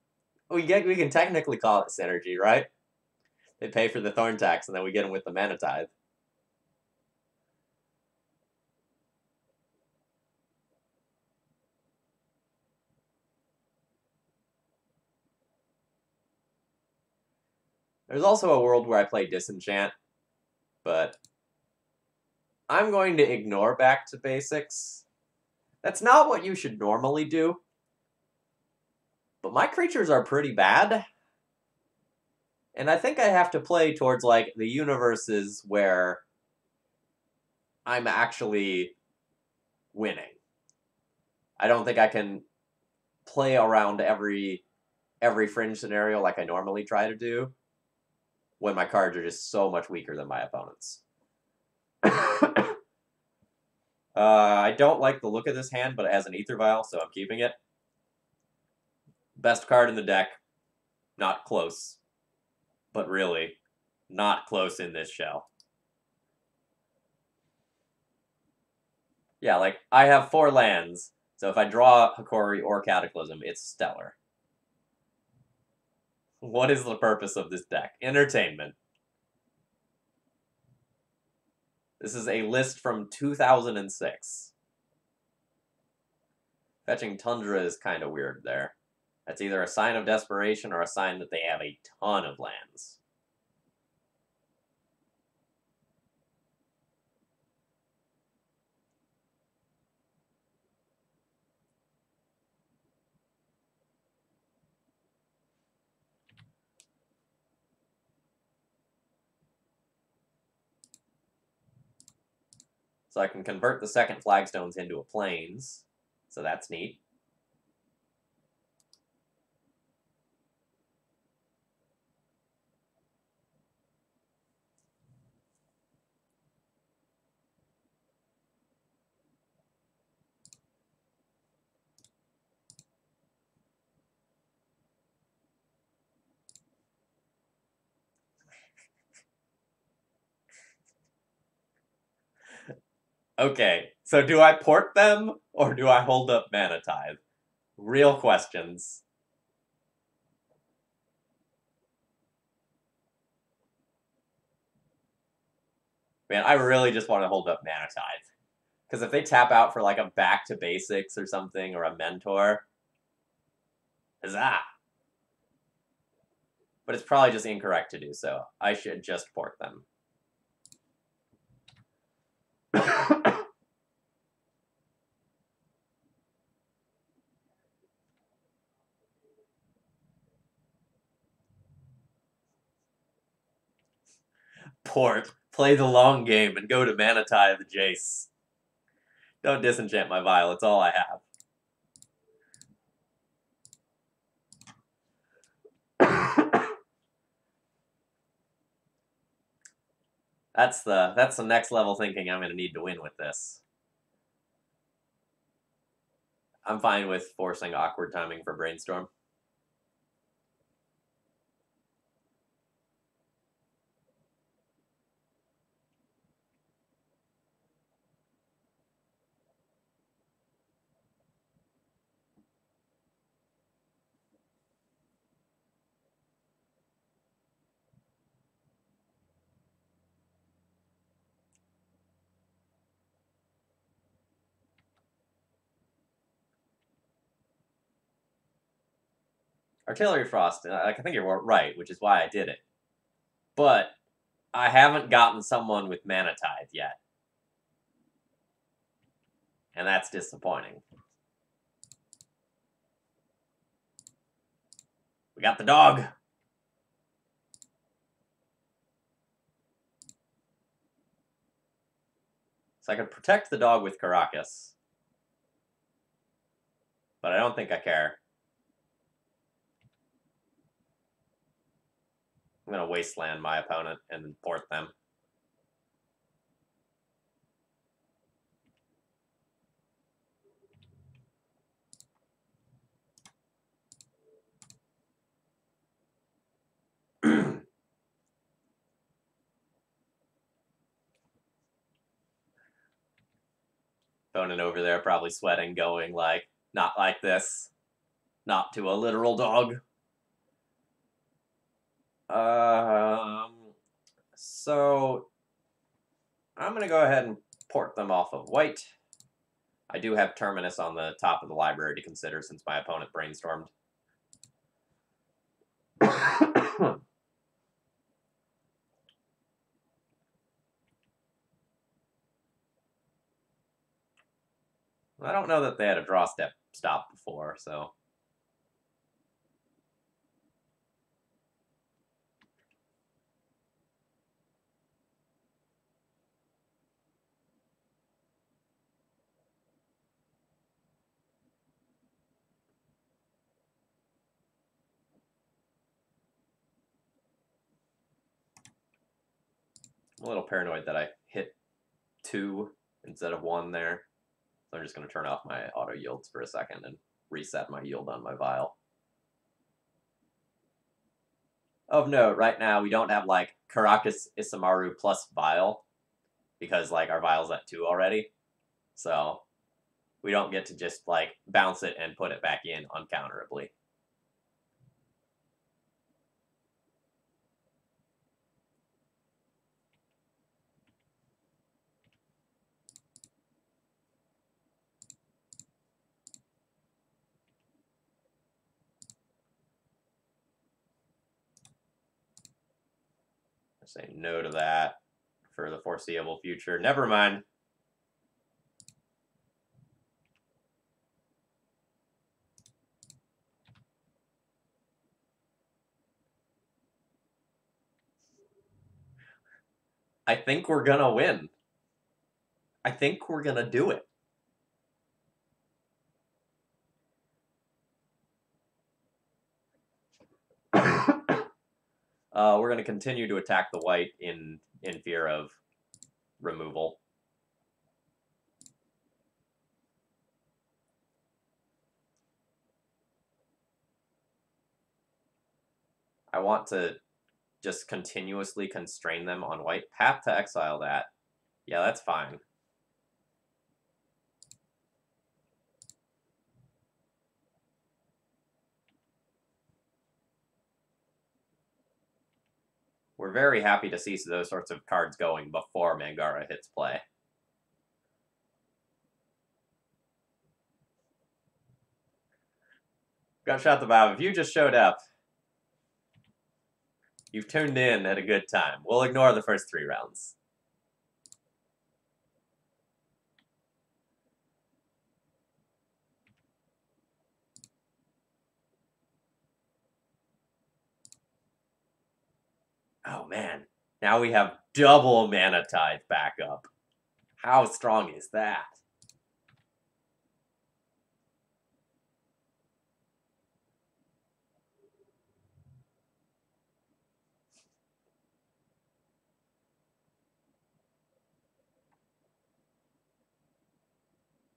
We can technically call it synergy, right? They pay for the Thorn tax, and then we get them with the Mana Tithe. There's also a world where I play Disenchant, but I'm going to ignore Back to Basics. That's not what you should normally do. But my creatures are pretty bad. And I think I have to play towards, like, the universes where I'm actually winning. I don't think I can play around every fringe scenario like I normally try to do when my cards are just so much weaker than my opponents. I don't like the look of this hand, but it has an Ether Vial, so I'm keeping it. Best card in the deck. Not close. But really, not close in this shell. Yeah, like, I have 4 lands, so if I draw Hikori or Cataclysm, it's stellar. What is the purpose of this deck? Entertainment. This is a list from 2006. Fetching Tundra is kind of weird there. That's either a sign of desperation or a sign that they have a ton of lands. So I can convert the second flagstones into a plains. So that's neat. Okay, so do I port them or do I hold up Mana Tithe? Real questions. Man, I really just want to hold up Mana Tithe. Because if they tap out for like a Back to Basics or something, or a Mentor, huzzah! But it's probably just incorrect to do so. I should just port them. Port. Play the long game and go to Mana Tithe Jace. Don't disenchant my Vial, it's all I have. That's the next level thinking I'm gonna need to win with this. I'm fine with forcing awkward timing for Brainstorm. Artillery Frost, I think you're right, which is why I did it. But I haven't gotten someone with Mana Tithe yet. And that's disappointing. We got the dog! So I could protect the dog with Caracas. But I don't think I care. I'm going to wasteland my opponent and port them. Opponent over there probably sweating, going like, not like this. Not to a literal dog. So I'm going to go ahead and port them off of white. I do have Terminus on the top of the library to consider since my opponent brainstormed. I don't know that they had a draw stop before, so... I'm a little paranoid that I hit 2 instead of 1 there. So I'm just going to turn off my auto yields for a second and reset my yield on my vial. Of note, right now we don't have like Caracas Isamaru plus vial because like our vial's at 2 already. So we don't get to just like bounce it and put it back in uncounterably. Say no to that for the foreseeable future. Never mind. I think we're gonna win. I think we're gonna do it. We're gonna continue to attack the white in fear of removal. I want to just continuously constrain them on white. Path to exile that. Yeah, that's fine. We're very happy to see those sorts of cards going before Mangara hits play. Gunshot the Bob, if you just showed up, you've tuned in at a good time. We'll ignore the first 3 rounds. Oh man, now we have double Mana Tithe backup. How strong is that?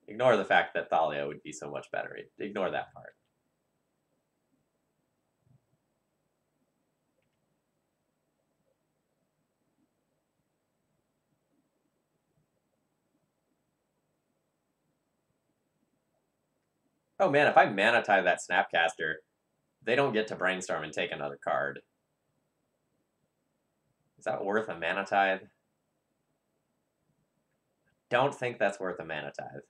Ignore the fact that Thalia would be so much better. Ignore that part. Oh man, if I Mana Tithe that Snapcaster, they don't get to brainstorm and take another card. Is that worth a Mana Tithe? Don't think that's worth a Mana Tithe.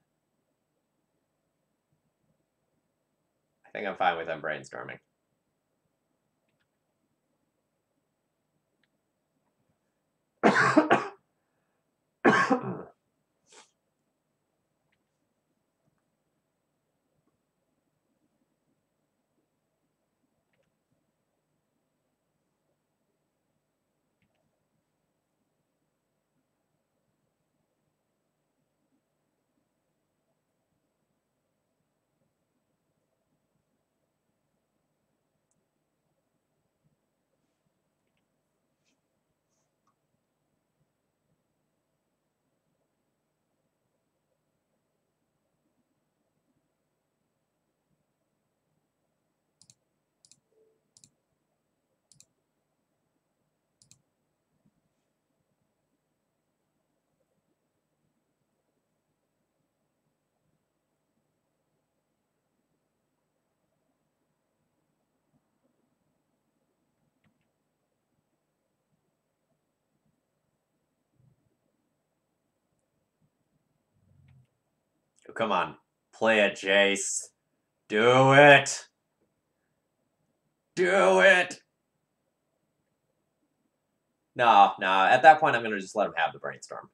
I think I'm fine with them brainstorming. Come on. Play it, Jace. Do it! Do it! No. At that point, I'm going to just let him have the brainstorm.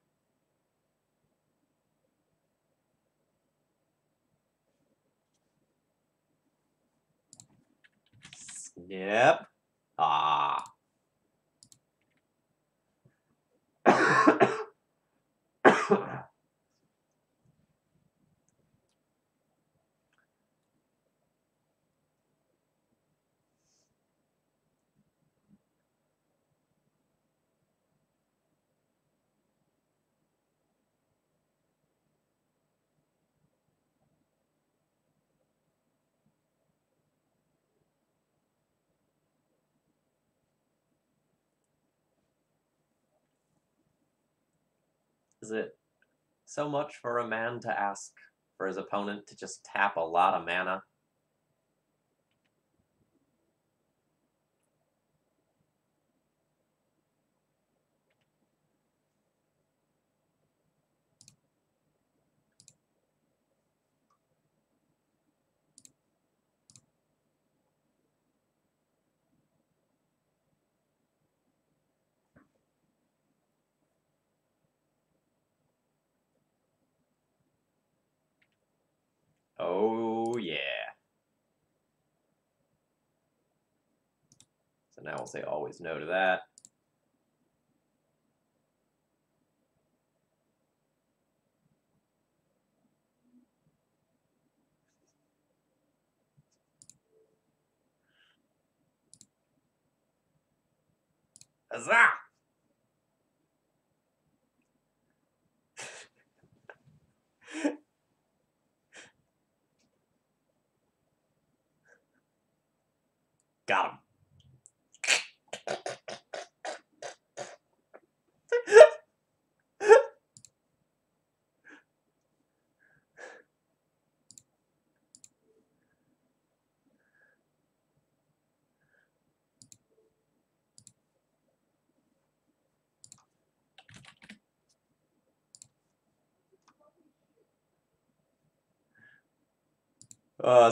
Snip. Ah. Is it so much for a man to ask for his opponent to just tap a lot of mana? Oh, yeah. So now we'll say always no to that. Huzzah! Got him.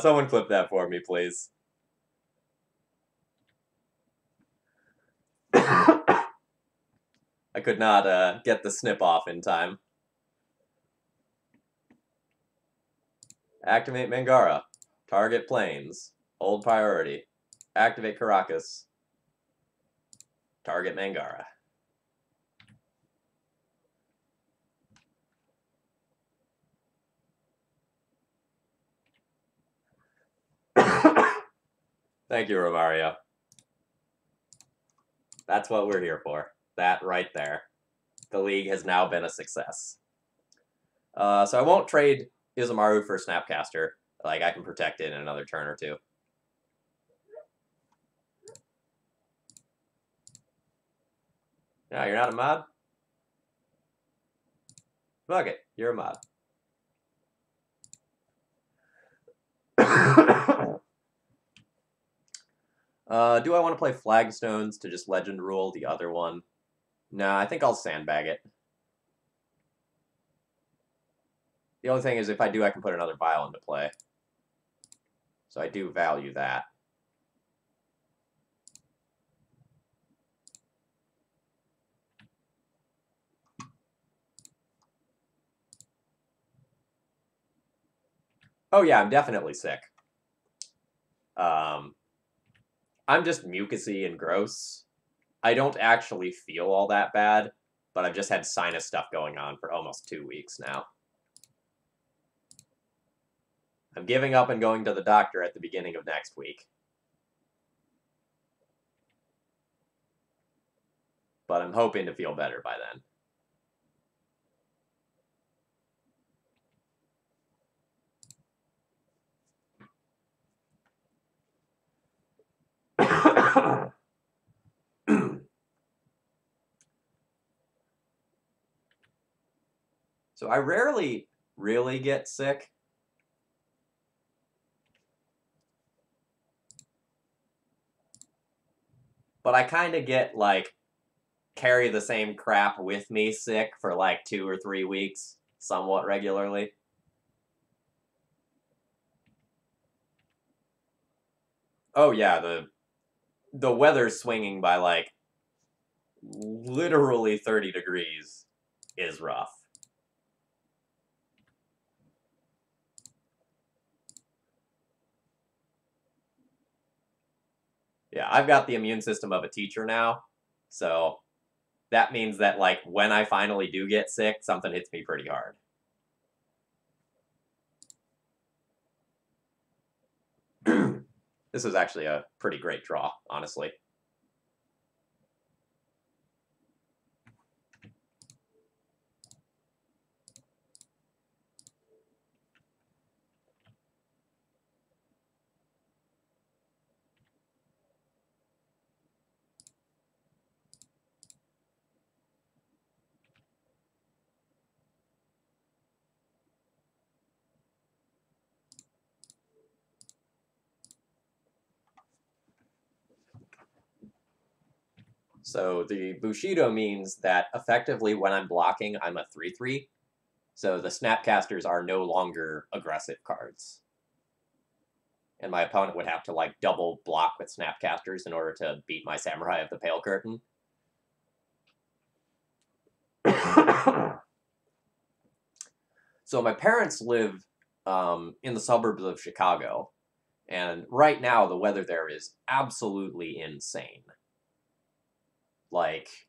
Someone clip that for me, please. I could not get the snip off in time. Activate Mangara. Target planes. Hold priority. Activate Caracas. Target Mangara. Thank you, Romario. That's what we're here for. That right there. The league has now been a success. So I won't trade Izumaru for Snapcaster. Like, I can protect it in another turn or two. Yeah, you're not a mod? Fuck it, you're a mod. Do I want to play Flagstones to just Legend Rule the other one? No, I think I'll sandbag it. The only thing is, if I do, I can put another Vial into play. So I do value that. Oh yeah, I'm definitely sick. I'm just mucusy and gross. I don't actually feel all that bad, but I've just had sinus stuff going on for almost 2 weeks now. I'm giving up and going to the doctor at the beginning of next week. But I'm hoping to feel better by then. So I rarely really get sick. But I kind of get, like, carry the same crap with me sick for, like, 2 or 3 weeks, somewhat regularly. Oh yeah, the weather swinging by like literally 30 degrees is rough. Yeah, I've got the immune system of a teacher now, so that means that like when I finally do get sick, something hits me pretty hard. This is actually a pretty great draw, honestly. So the Bushido means that effectively when I'm blocking, I'm a 3/3. So the Snapcasters are no longer aggressive cards. And my opponent would have to like double block with Snapcasters in order to beat my Samurai of the Pale Curtain. So my parents live in the suburbs of Chicago, and right now the weather there is absolutely insane. Like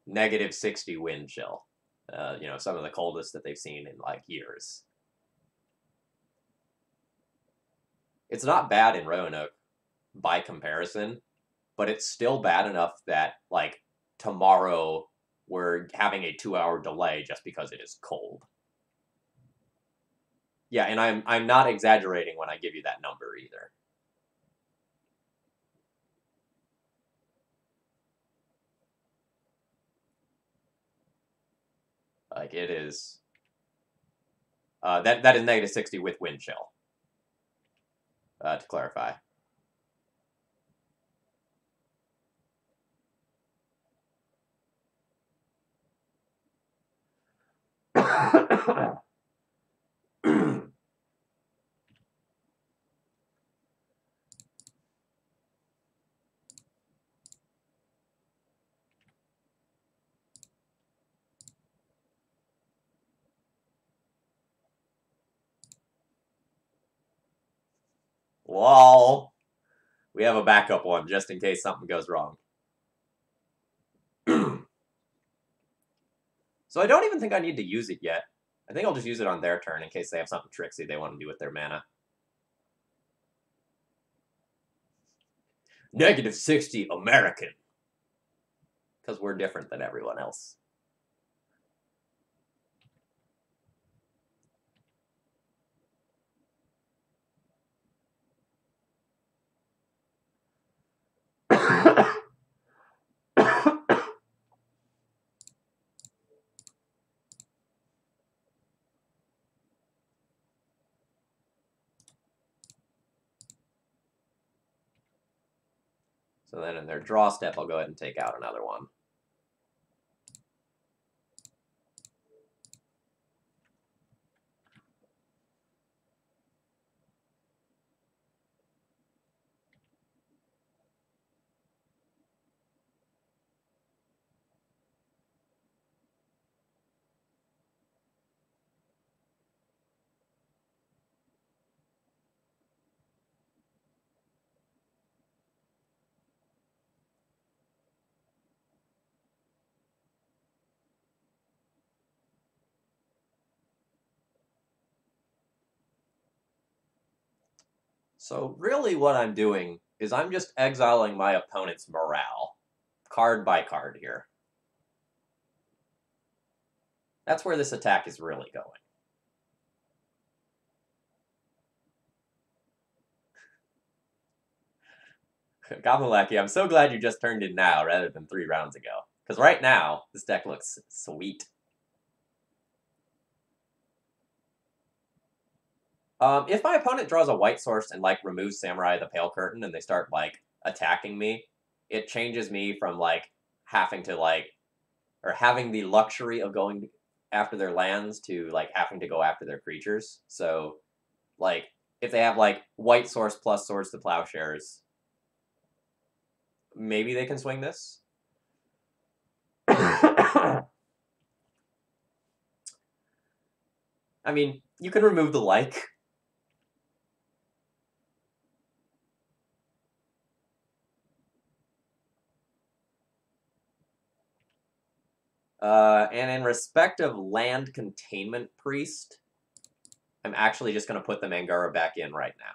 -60 wind chill. Some of the coldest that they've seen in like years. It's not bad in Roanoke by comparison, but it's still bad enough that like tomorrow we're having a 2-hour delay just because it is cold. Yeah, and I'm not exaggerating when I give you that number either. Like it is that is -60 with wind chill. To clarify. Lol. We have a backup one just in case something goes wrong. So I don't even think I need to use it yet. I think I'll just use it on their turn in case they have something tricksy they want to do with their mana. -60 American. Because we're different than everyone else. So then in their draw step, I'll go ahead and take out another one. So really what I'm doing is I'm just exiling my opponent's morale, card by card here. That's where this attack is really going. Gobblelacky, I'm so glad you just turned in now rather than 3 rounds ago. Because right now, this deck looks sweet. If my opponent draws a white source and like removes Samurai of the Pale Curtain and they start like attacking me, it changes me from like having to like or having the luxury of going after their lands to like having to go after their creatures. So like if they have like white source plus Swords to Plowshares, maybe they can swing this. I mean, you can remove the like. And in respect of Land Containment Priest, I'm actually just going to put the Mangara back in right now.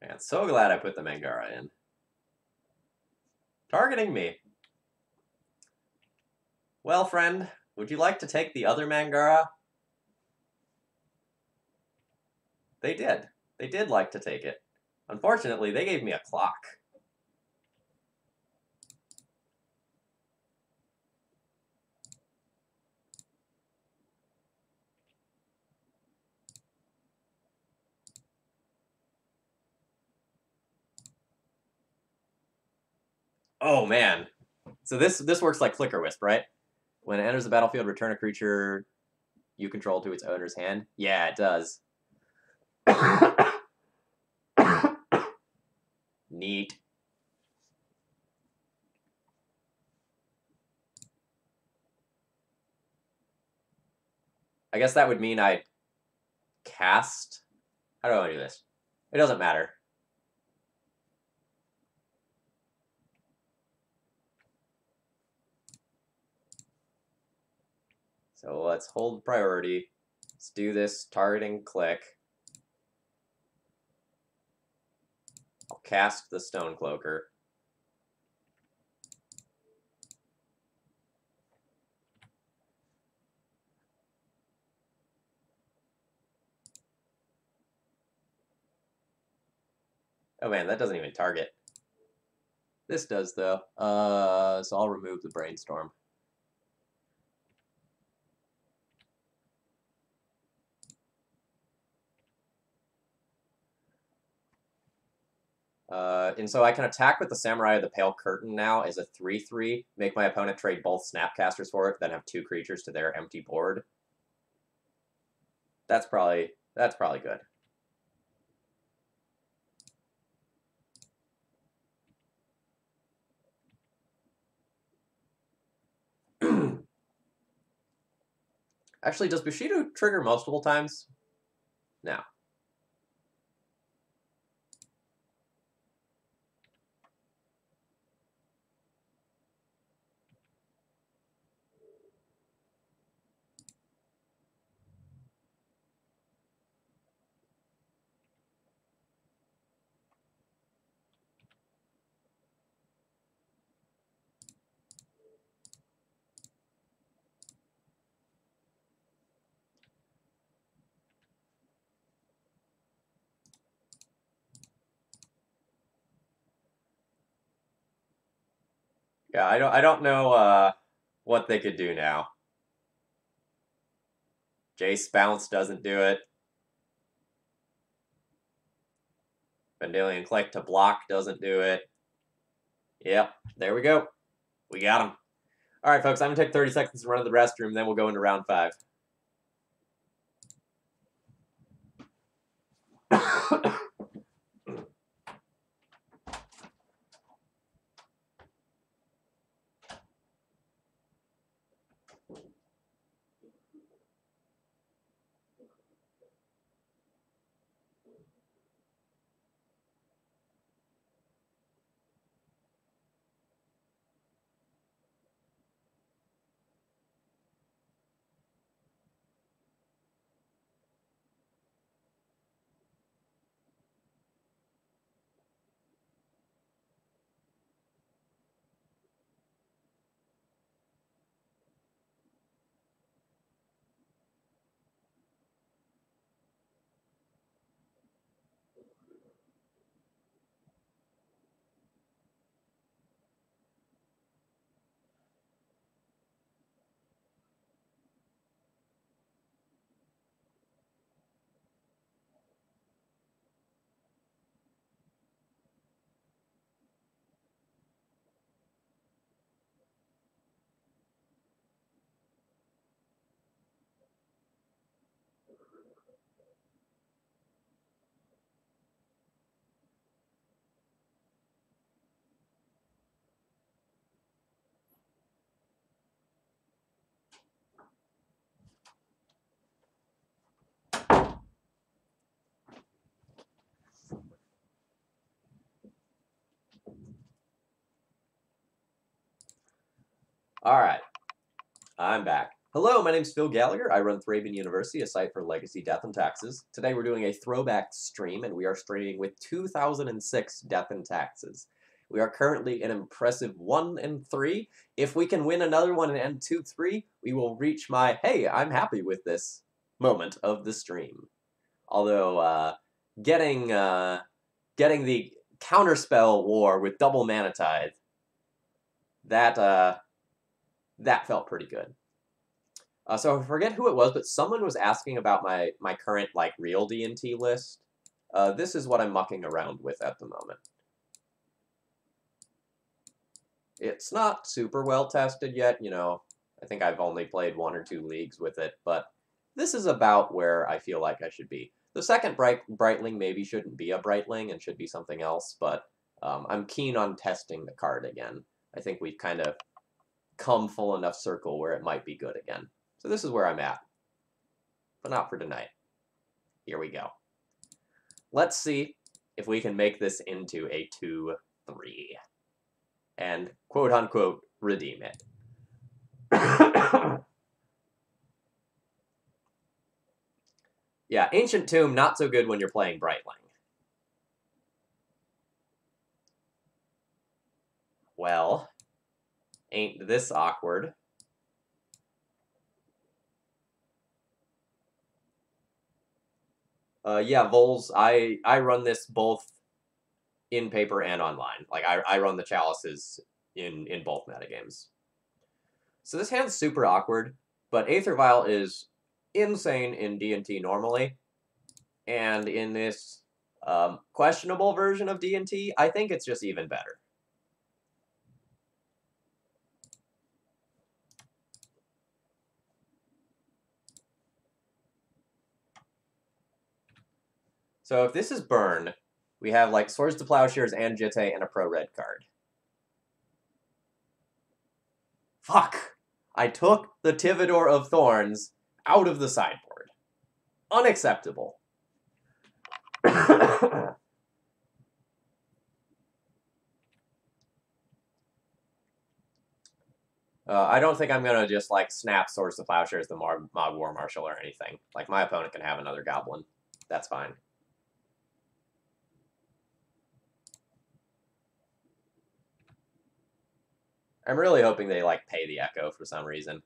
Man, so glad I put the Mangara in. Targeting me. Well, friend, would you like to take the other Mangara? They did. They did like to take it. Unfortunately, they gave me a clock. Oh, man. So this works like Flicker Wisp, right? When it enters the battlefield, return a creature you control to its owner's hand. Yeah, it does. Neat. I guess that would mean I'd cast. How do I do this? It doesn't matter. So let's hold priority. Let's do this targeting click. I'll cast the Stonecloaker. Oh man, that doesn't even target. This does though. So I'll remove the Brainstorm. And so I can attack with the Samurai of the Pale Curtain now as a 3/3, make my opponent trade both Snapcasters for it, then have 2 creatures to their empty board. That's probably good. Actually, does Bushido trigger multiple times? No. Yeah, I don't know what they could do now. Jace Bounce doesn't do it. Vendalion Click to block doesn't do it. Yep, there we go. We got him. All right, folks, I'm going to take 30 seconds to run to the restroom, then we'll go into round 5. Alright, I'm back. Hello, my name's Phil Gallagher. I run ThrabenU University, a site for legacy, death, and taxes. Today we're doing a throwback stream, and we are streaming with 2006 Death and Taxes. We are currently an impressive 1-3. If we can win another one and end 2-3, we will reach my, hey, I'm happy with this moment of the stream. Although, getting the counterspell war with double mana tithe, that felt pretty good. So I forget who it was, but someone was asking about my current like real D&T list. This is what I'm mucking around with at the moment. It's not super well tested yet, you know. I think I've only played 1 or 2 leagues with it, but this is about where I feel like I should be. The second Brightling maybe shouldn't be a Brightling and should be something else, but I'm keen on testing the card again. I think we've kind of come full enough circle where it might be good again. So this is where I'm at, but not for tonight. Here we go. Let's see if we can make this into a 2-3 and quote-unquote redeem it. Yeah, Ancient Tomb, not so good when you're playing Brightling. Well, ain't this awkward. Yeah, Vols, I run this both in paper and online. Like, I run the chalices in both metagames. So this hand's super awkward, but Aether Vial is insane in D&T normally, and in this questionable version of D&T, I think it's just even better. So if this is Burn, we have like Swords to Plowshares and Jitte and a pro-red card. Fuck! I took the Tivador of Thorns out of the sideboard. Unacceptable. I don't think I'm gonna just like snap Swords to Plowshares the Mog War Marshal or anything. Like my opponent can have another Goblin. That's fine. I'm really hoping they like pay the Echo for some reason.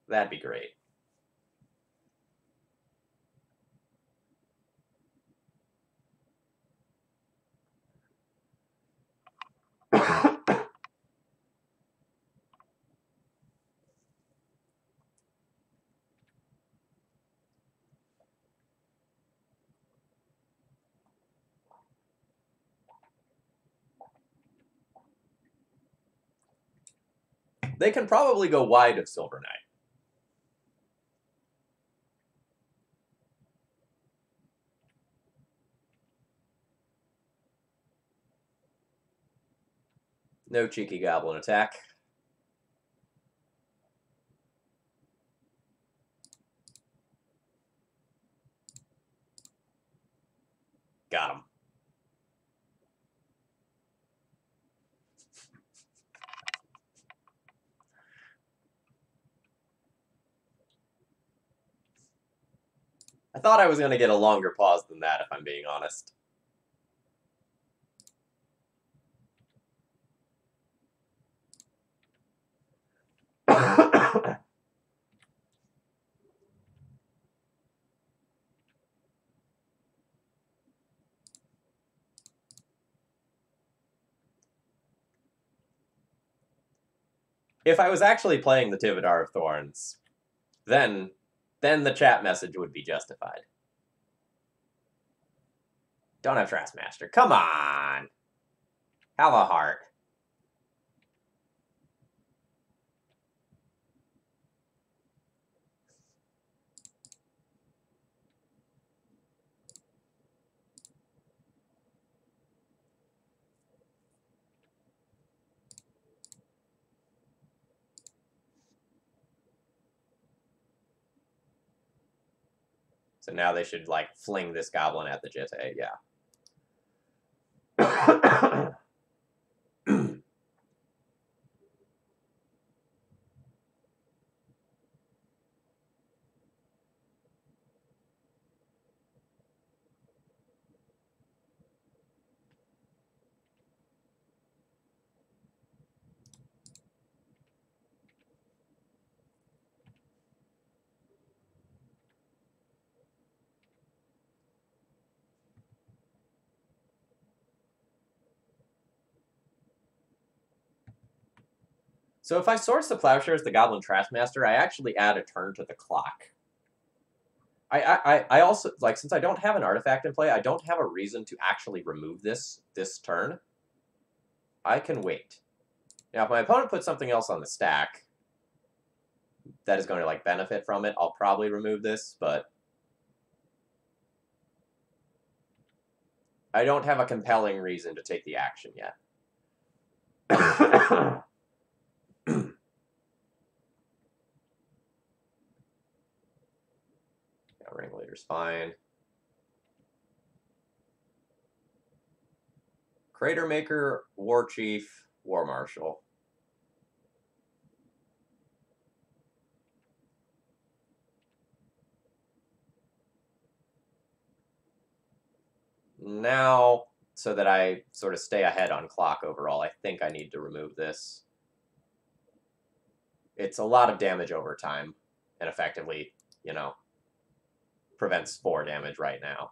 That'd be great. They can probably go wide of Silver Knight. No cheeky Goblin attack. Got him. I thought I was going to get a longer pause than that, if I'm being honest. If I was actually playing the Tivadar of Thorns, then the chat message would be justified. Don't have Trastmaster. Come on! Have a heart. So now they should, like, fling this Goblin at the Jitte, yeah. So if I source the Plowshare as the Goblin Trashmaster, I actually add a turn to the clock. I also, like, since I don't have an artifact in play, I don't have a reason to actually remove this turn. I can wait. Now, if my opponent puts something else on the stack that is going to, like, benefit from it, I'll probably remove this, but I don't have a compelling reason to take the action yet. Ringleader's fine. Crater Maker, War Chief, War Marshal. Now, so that I sort of stay ahead on clock overall, I think I need to remove this. It's a lot of damage over time, and effectively, you know, prevents 4 damage right now.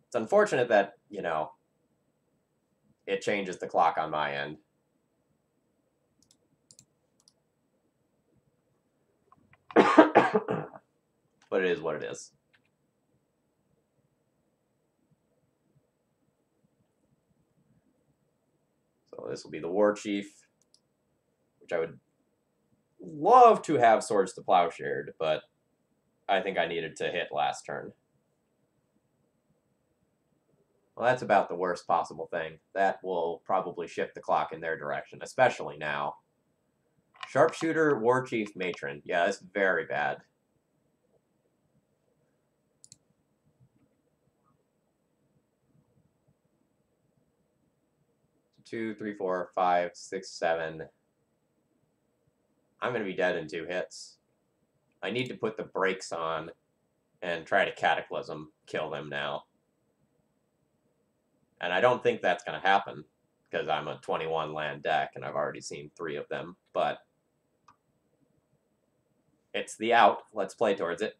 It's unfortunate that, you know, it changes the clock on my end. But it is what it is. So this will be the War Chief, which I would love to have Swords to Plowshared, but I think I needed to hit last turn. Well, that's about the worst possible thing. That will probably shift the clock in their direction, especially now. Sharpshooter, War Chief, Matron. Yeah, that's very bad. Two, three, four, five, six, seven. I'm going to be dead in 2 hits. I need to put the brakes on and try to Cataclysm kill them now. And I don't think that's going to happen, because I'm a 21 land deck, and I've already seen 3 of them, but it's the out. Let's play towards it.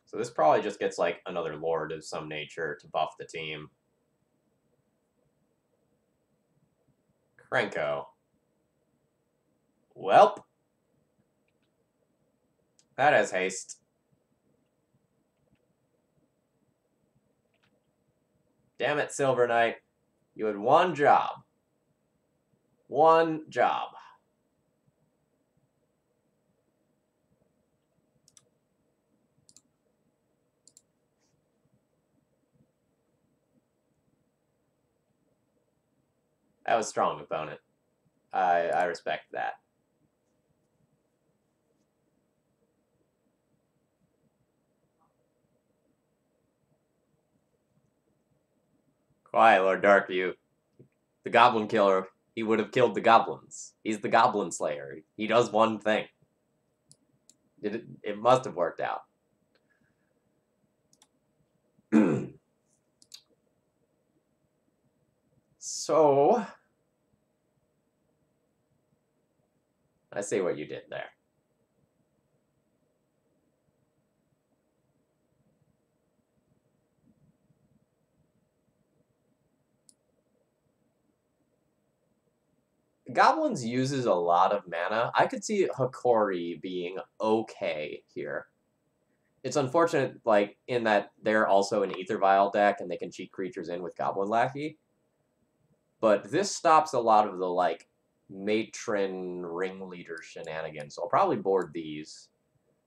So this probably just gets, like, another Lord of some nature to buff the team. Krenko. Welp. That has haste. Damn it, Silver Knight. You had one job. One job. That was strong, opponent. I respect that. Quiet, Lord Darkview. The Goblin Killer, he would have killed the goblins. He's the Goblin Slayer. He does one thing. It must have worked out. So, I see what you did there. Goblins uses a lot of mana. I could see Hikori being okay here. It's unfortunate, like, in that they're also an Aether Vial deck and they can cheat creatures in with Goblin Lackey. But this stops a lot of the, like, Matron Ringleader shenanigans. So I'll probably board these.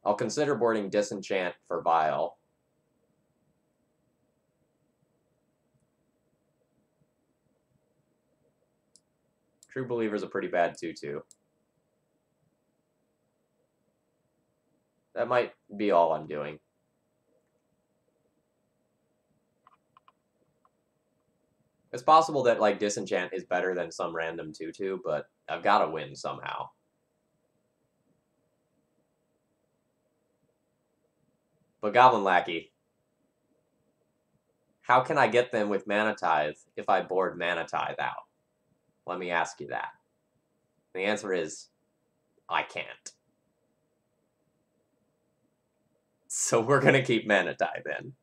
I'll consider boarding Disenchant for Vial. True Believer's a pretty bad 2/2. That might be all I'm doing. It's possible that, like, Disenchant is better than some random 2/2, but I've got to win somehow. But Goblin Lackey How can I get them with Mana Tithe if I board Mana Tithe out? Let me ask you that. The answer is, I can't. So we're going to keep Mana Tithe in.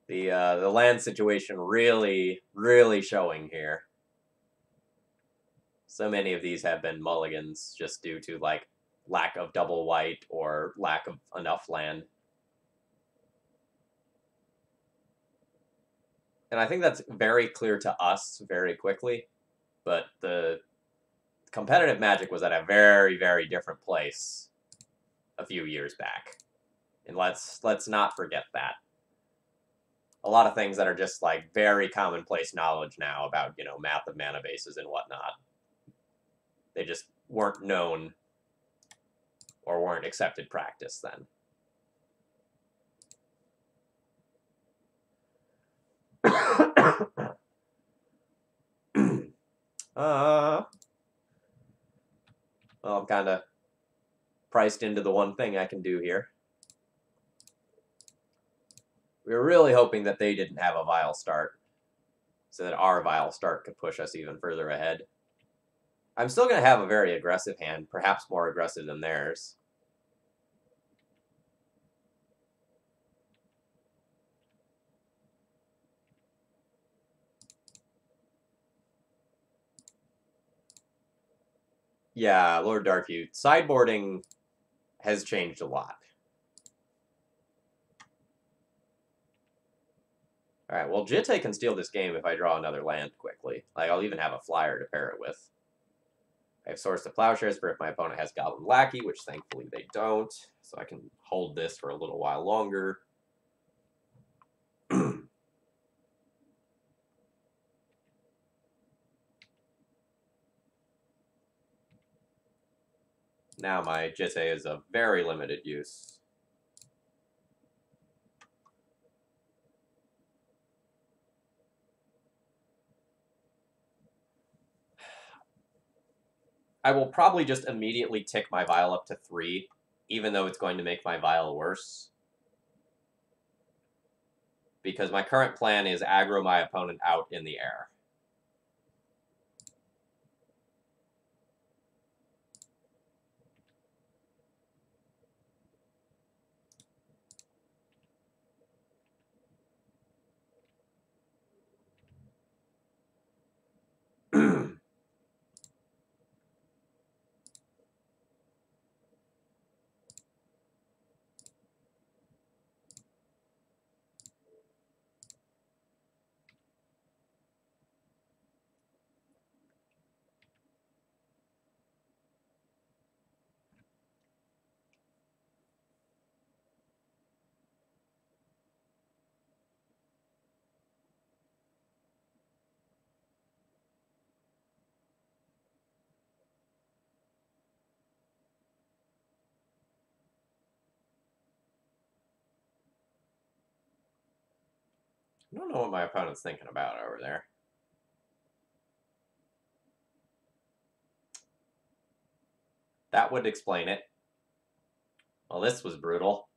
The land situation really, really showing here. So many of these have been mulligans just due to, like, lack of double white or lack of enough land. And I think that's very clear to us very quickly, but the competitive Magic was at a very, very different place a few years back. And let's not forget that. A lot of things that are just, like, very commonplace knowledge now about, you know, math of mana bases and whatnot. They just weren't known or weren't accepted practice then. Well, I'm kind of priced into the one thing I can do here. We were really hoping that they didn't have a vile start, so that our vile start could push us even further ahead. I'm still going to have a very aggressive hand, perhaps more aggressive than theirs. Yeah, Lord Darkview. Sideboarding has changed a lot. Alright, well, Jitte can steal this game if I draw another land quickly. Like, I'll even have a flyer to pair it with. I have Source to Plowshares for if my opponent has Goblin Lackey, which thankfully they don't. So I can hold this for a little while longer. Now my Jitte is of very limited use. I will probably just immediately tick my Vial up to 3, even though it's going to make my Vial worse. Because my current plan is aggro my opponent out in the air. I don't know what my opponent's thinking about over there. That would explain it. Well, this was brutal.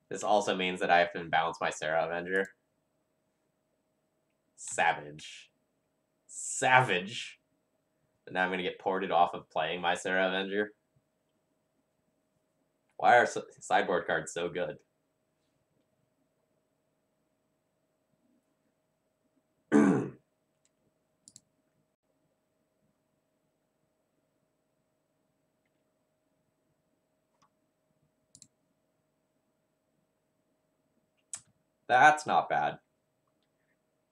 This also means that I have to balance my Serra Avenger. Savage. Savage. And now I'm going to get ported off of playing my Serra Avenger. Why are sideboard cards so good? That's not bad.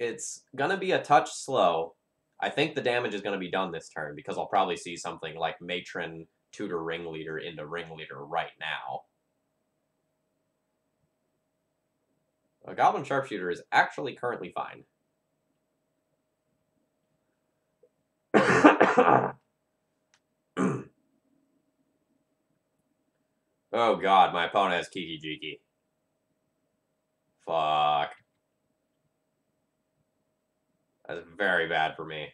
It's going to be a touch slow. I think the damage is going to be done this turn because I'll probably see something like Matron, Tutor Ringleader into Ringleader right now. A Goblin Sharpshooter is actually currently fine. Oh god, my opponent has Kiki Jiki. Fuck. That's very bad for me.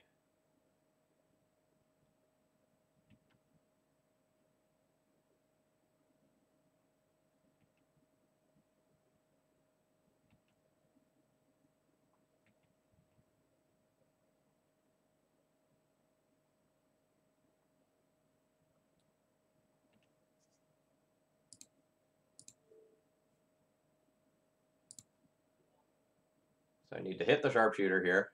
So I need to hit the Sharpshooter here.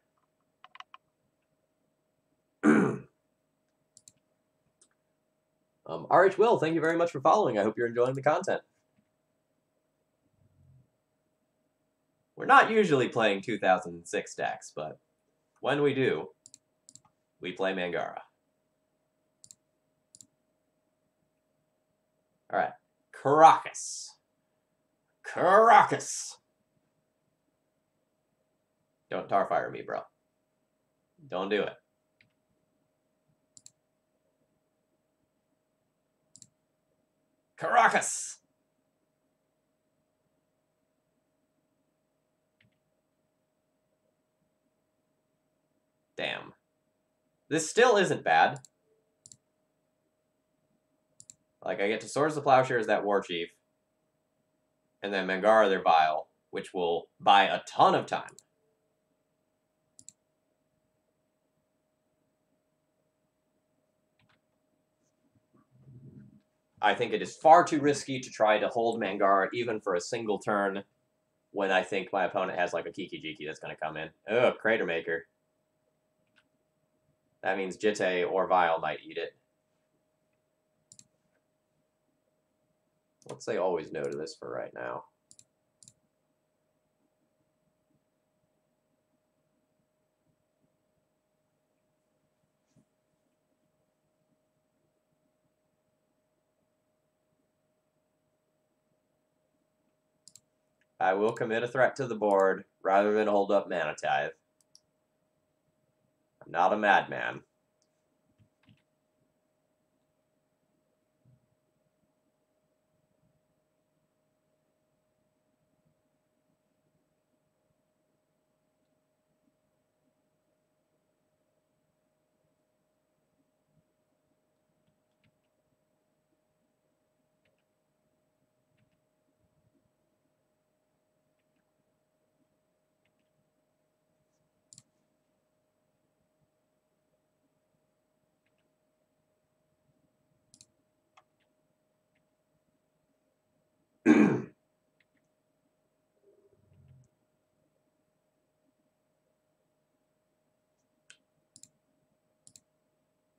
RH Will, thank you very much for following. I hope you're enjoying the content. We're not usually playing 2006 decks, but when we do, we play Mangara. Alright. Caracas. Caracas! Don't Tarfire me, bro. Don't do it. Caracas! Damn. This still isn't bad. Like, I get to Swords of Plowshare as that War Chief, and then Mangara their Vial, which will buy a ton of time. I think it is far too risky to try to hold Mangara even for a single turn when I think my opponent has like a Kiki Jiki that's going to come in. Oh, Crater Maker. That means Jitte or Vial might eat it. Let's say always no to this for right now. I will commit a threat to the board rather than hold up Mana Tithe. I'm not a madman.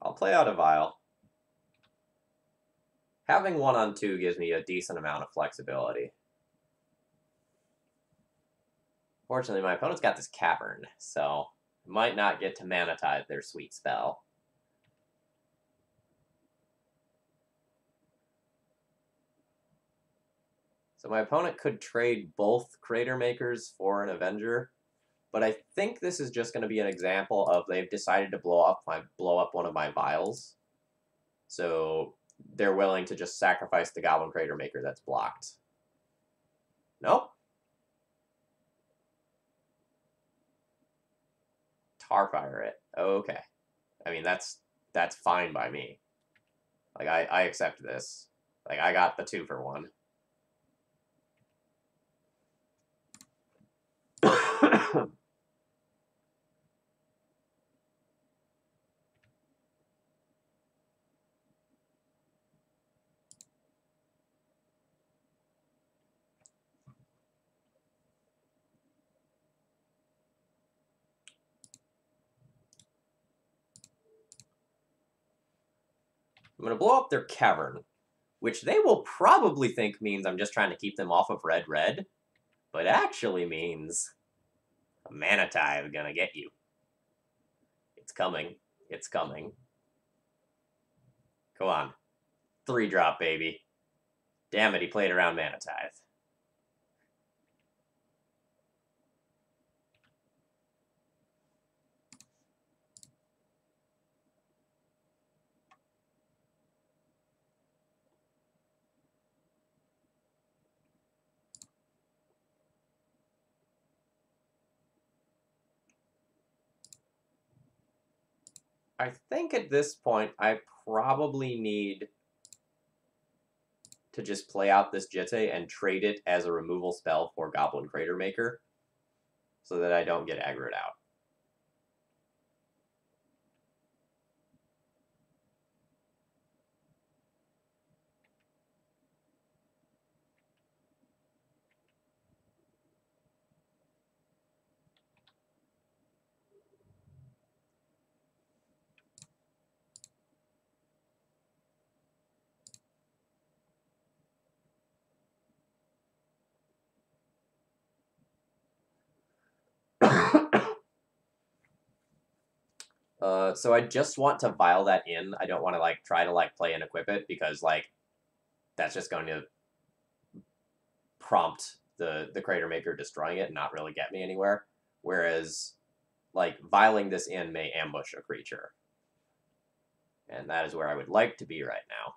I'll play out a Vial. Having 1/2 gives me a decent amount of flexibility. Fortunately, my opponent's got this Cavern, so I might not get to Mana Tithe their sweet spell. So my opponent could trade both Crater Makers for an Avenger, but I think this is just going to be an example of they've decided to blow up one of my Vials. So they're willing to just sacrifice the Goblin Crater Maker that's blocked. Nope. Tarfire it. Okay. I mean, that's fine by me. Like, I accept this. Like, I got the 2-for-1. I'm going to blow up their Cavern, which they will probably think means I'm just trying to keep them off of red, but actually means a Mana Tithe gonna get you. It's coming. It's coming. Come on. 3-drop, baby. Damn it, he played around Mana Tithe. I think at this point I probably need to just play out this Jitte and trade it as a removal spell for Goblin Crater Maker so that I don't get aggroed out. So I just want to vial that in. I don't want to like try to like play and equip it because like that's just going to prompt the Crater Maker destroying it and not really get me anywhere. Whereas like vialing this in may ambush a creature. And that is where I would like to be right now.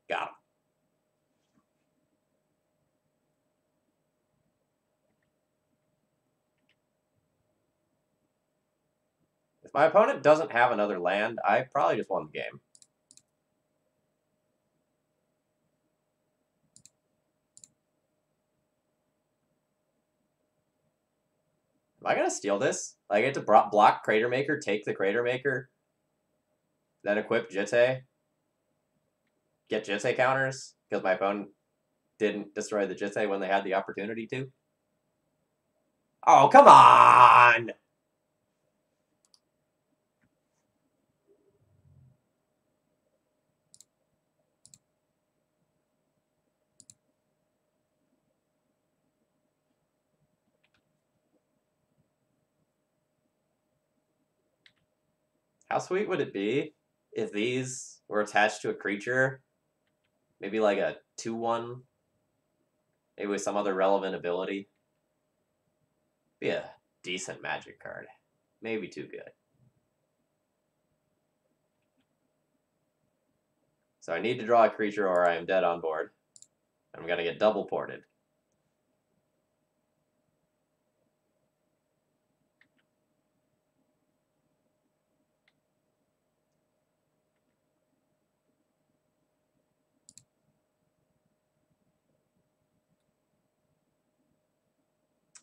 Got him. If my opponent doesn't have another land, I probably just won the game. Am I going to steal this? I get to block Crater Maker, take the Crater Maker, then equip Jitte, get Jitte counters, because my opponent didn't destroy the Jitte when they had the opportunity to? Oh, come on! How sweet would it be if these were attached to a creature? Maybe like a 2/1? Maybe with some other relevant ability? Be a decent Magic card. Maybe too good. So I need to draw a creature or I am dead on board. I'm going to get double ported.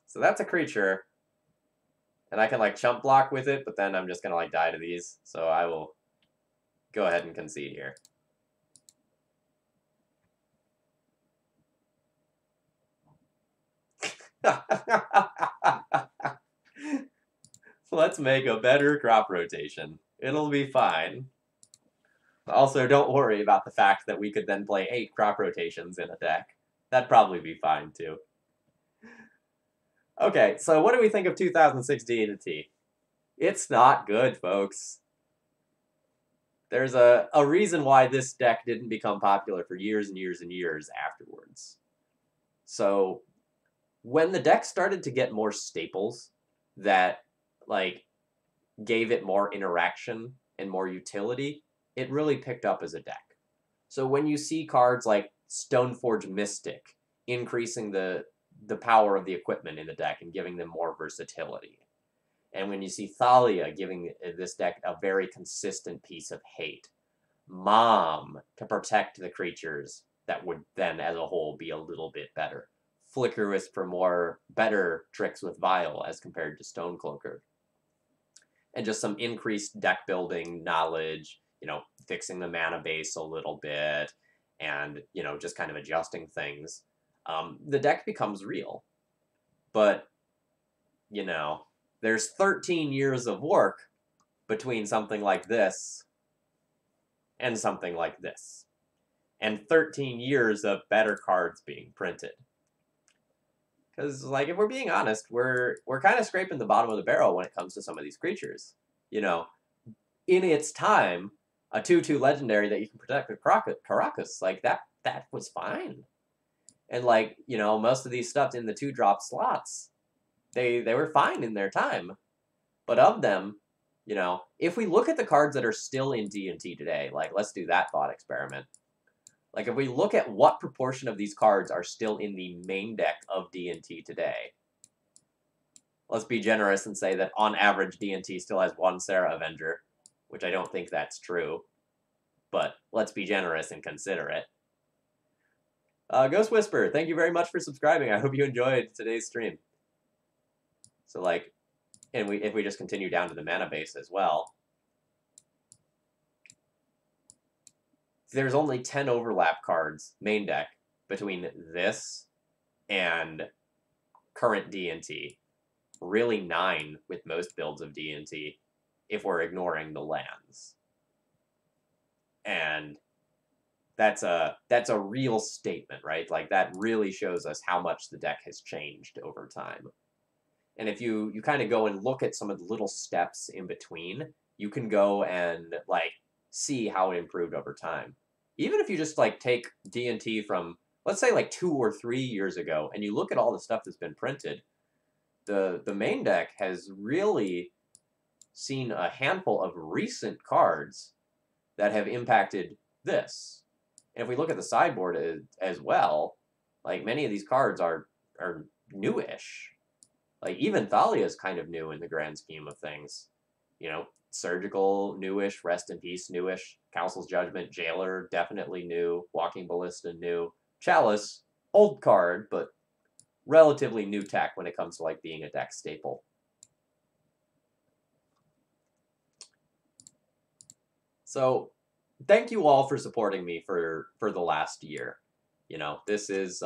So that's a creature. And I can like chump block with it, but then I'm just going to like die to these. So I will go ahead and concede here. Let's make a better crop rotation. It'll be fine. Also, don't worry about the fact that we could then play 8 crop rotations in a deck. That'd probably be fine, too. Okay, so what do we think of 2016 D&T? It's not good, folks. There's a reason why this deck didn't become popular for years and years and years afterwards. So, when the deck started to get more staples that, like, gave it more interaction and more utility, it really picked up as a deck. So when you see cards like Stoneforge Mystic increasing the power of the equipment in the deck and giving them more versatility, and when you see Thalia giving this deck a very consistent piece of hate, Mom to protect the creatures that would then as a whole be a little bit better, Flickerwisp for more better tricks with Vial as compared to Stonecloaker, and just some increased deck building knowledge, you know, fixing the mana base a little bit, and, you know, just kind of adjusting things, the deck becomes real. But, you know, there's 13 years of work between something like this and something like this. And 13 years of better cards being printed. Because, like, if we're being honest, we're kind of scraping the bottom of the barrel when it comes to some of these creatures. You know, in its time, a 2/2 legendary that you can protect with Caracas, like, that was fine. And, like, you know, most of these stuff in the 2-drop slots, they were fine in their time. But of them, you know, if we look at the cards that are still in D&T today, like, let's do that thought experiment. Like, if we look at what proportion of these cards are still in the main deck of D&T today, let's be generous and say that on average D&T still has one Sarah Avenger, which I don't think that's true, but let's be generous and consider it. Ghost Whisper, thank you very much for subscribing. I hope you enjoyed today's stream. So, like, and if we just continue down to the mana base as well, there's only 10 overlap cards, main deck, between this and current D&T. Really 9 with most builds of D&T, if we're ignoring the lands. And that's a real statement, right? Like, that really shows us how much the deck has changed over time. And if you kind of go and look at some of the little steps in between, you can go and, like, see how it improved over time. Even if you just, like, take D&T from, let's say, like, 2 or 3 years ago, and you look at all the stuff that's been printed, the main deck has really seen a handful of recent cards that have impacted this. And if we look at the sideboard as well, like, many of these cards are newish. Like, even Thalia is kind of new in the grand scheme of things. You know, Surgical, newish. Rest in Peace, newish. Council's Judgment, Jailer, definitely new. Walking Ballista, new. Chalice, old card, but relatively new tech when it comes to, like, being a deck staple. So, thank you all for supporting me for the last year. You know, this is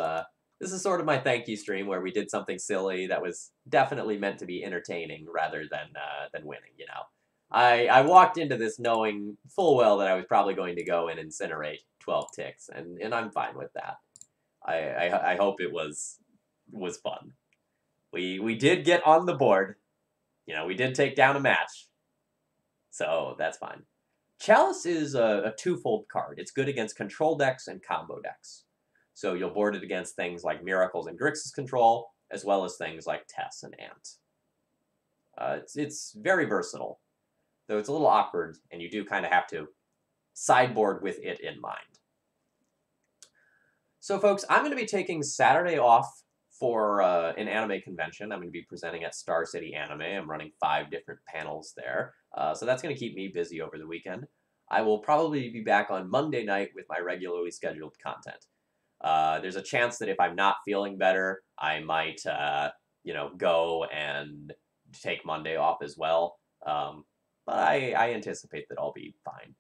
sort of my thank you stream where we did something silly that was definitely meant to be entertaining rather than winning, you know. I walked into this knowing full well that I was probably going to go and incinerate 12 ticks, and I'm fine with that. I hope it was fun. We did get on the board. You know, we did take down a match. So that's fine. Chalice is a twofold card. It's good against control decks and combo decks. So you'll board it against things like Miracles and Grixis control, as well as things like Tess and Ant. It's very versatile, though it's a little awkward, and you do kind of have to sideboard with it in mind. So, folks, I'm going to be taking Saturday off for an anime convention. I'm going to be presenting at Star City Anime. I'm running 5 different panels there, so that's going to keep me busy over the weekend. I will probably be back on Monday night with my regularly scheduled content. There's a chance that if I'm not feeling better, I might, you know, go and take Monday off as well. But I anticipate that I'll be fine.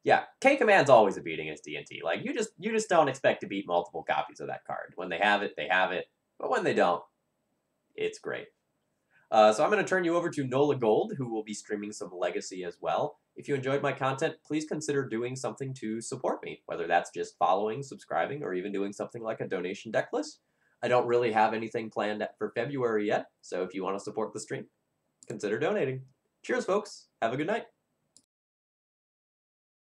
Yeah, K-Command's always a beating as D&T. Like, you just don't expect to beat multiple copies of that card. When they have it, they have it. But when they don't, it's great. So I'm going to turn you over to Nola Gold, who will be streaming some Legacy as well. If you enjoyed my content, please consider doing something to support me, whether that's just following, subscribing, or even doing something like a donation deck list. I don't really have anything planned for February yet, so if you want to support the stream, consider donating. Cheers, folks. Have a good night.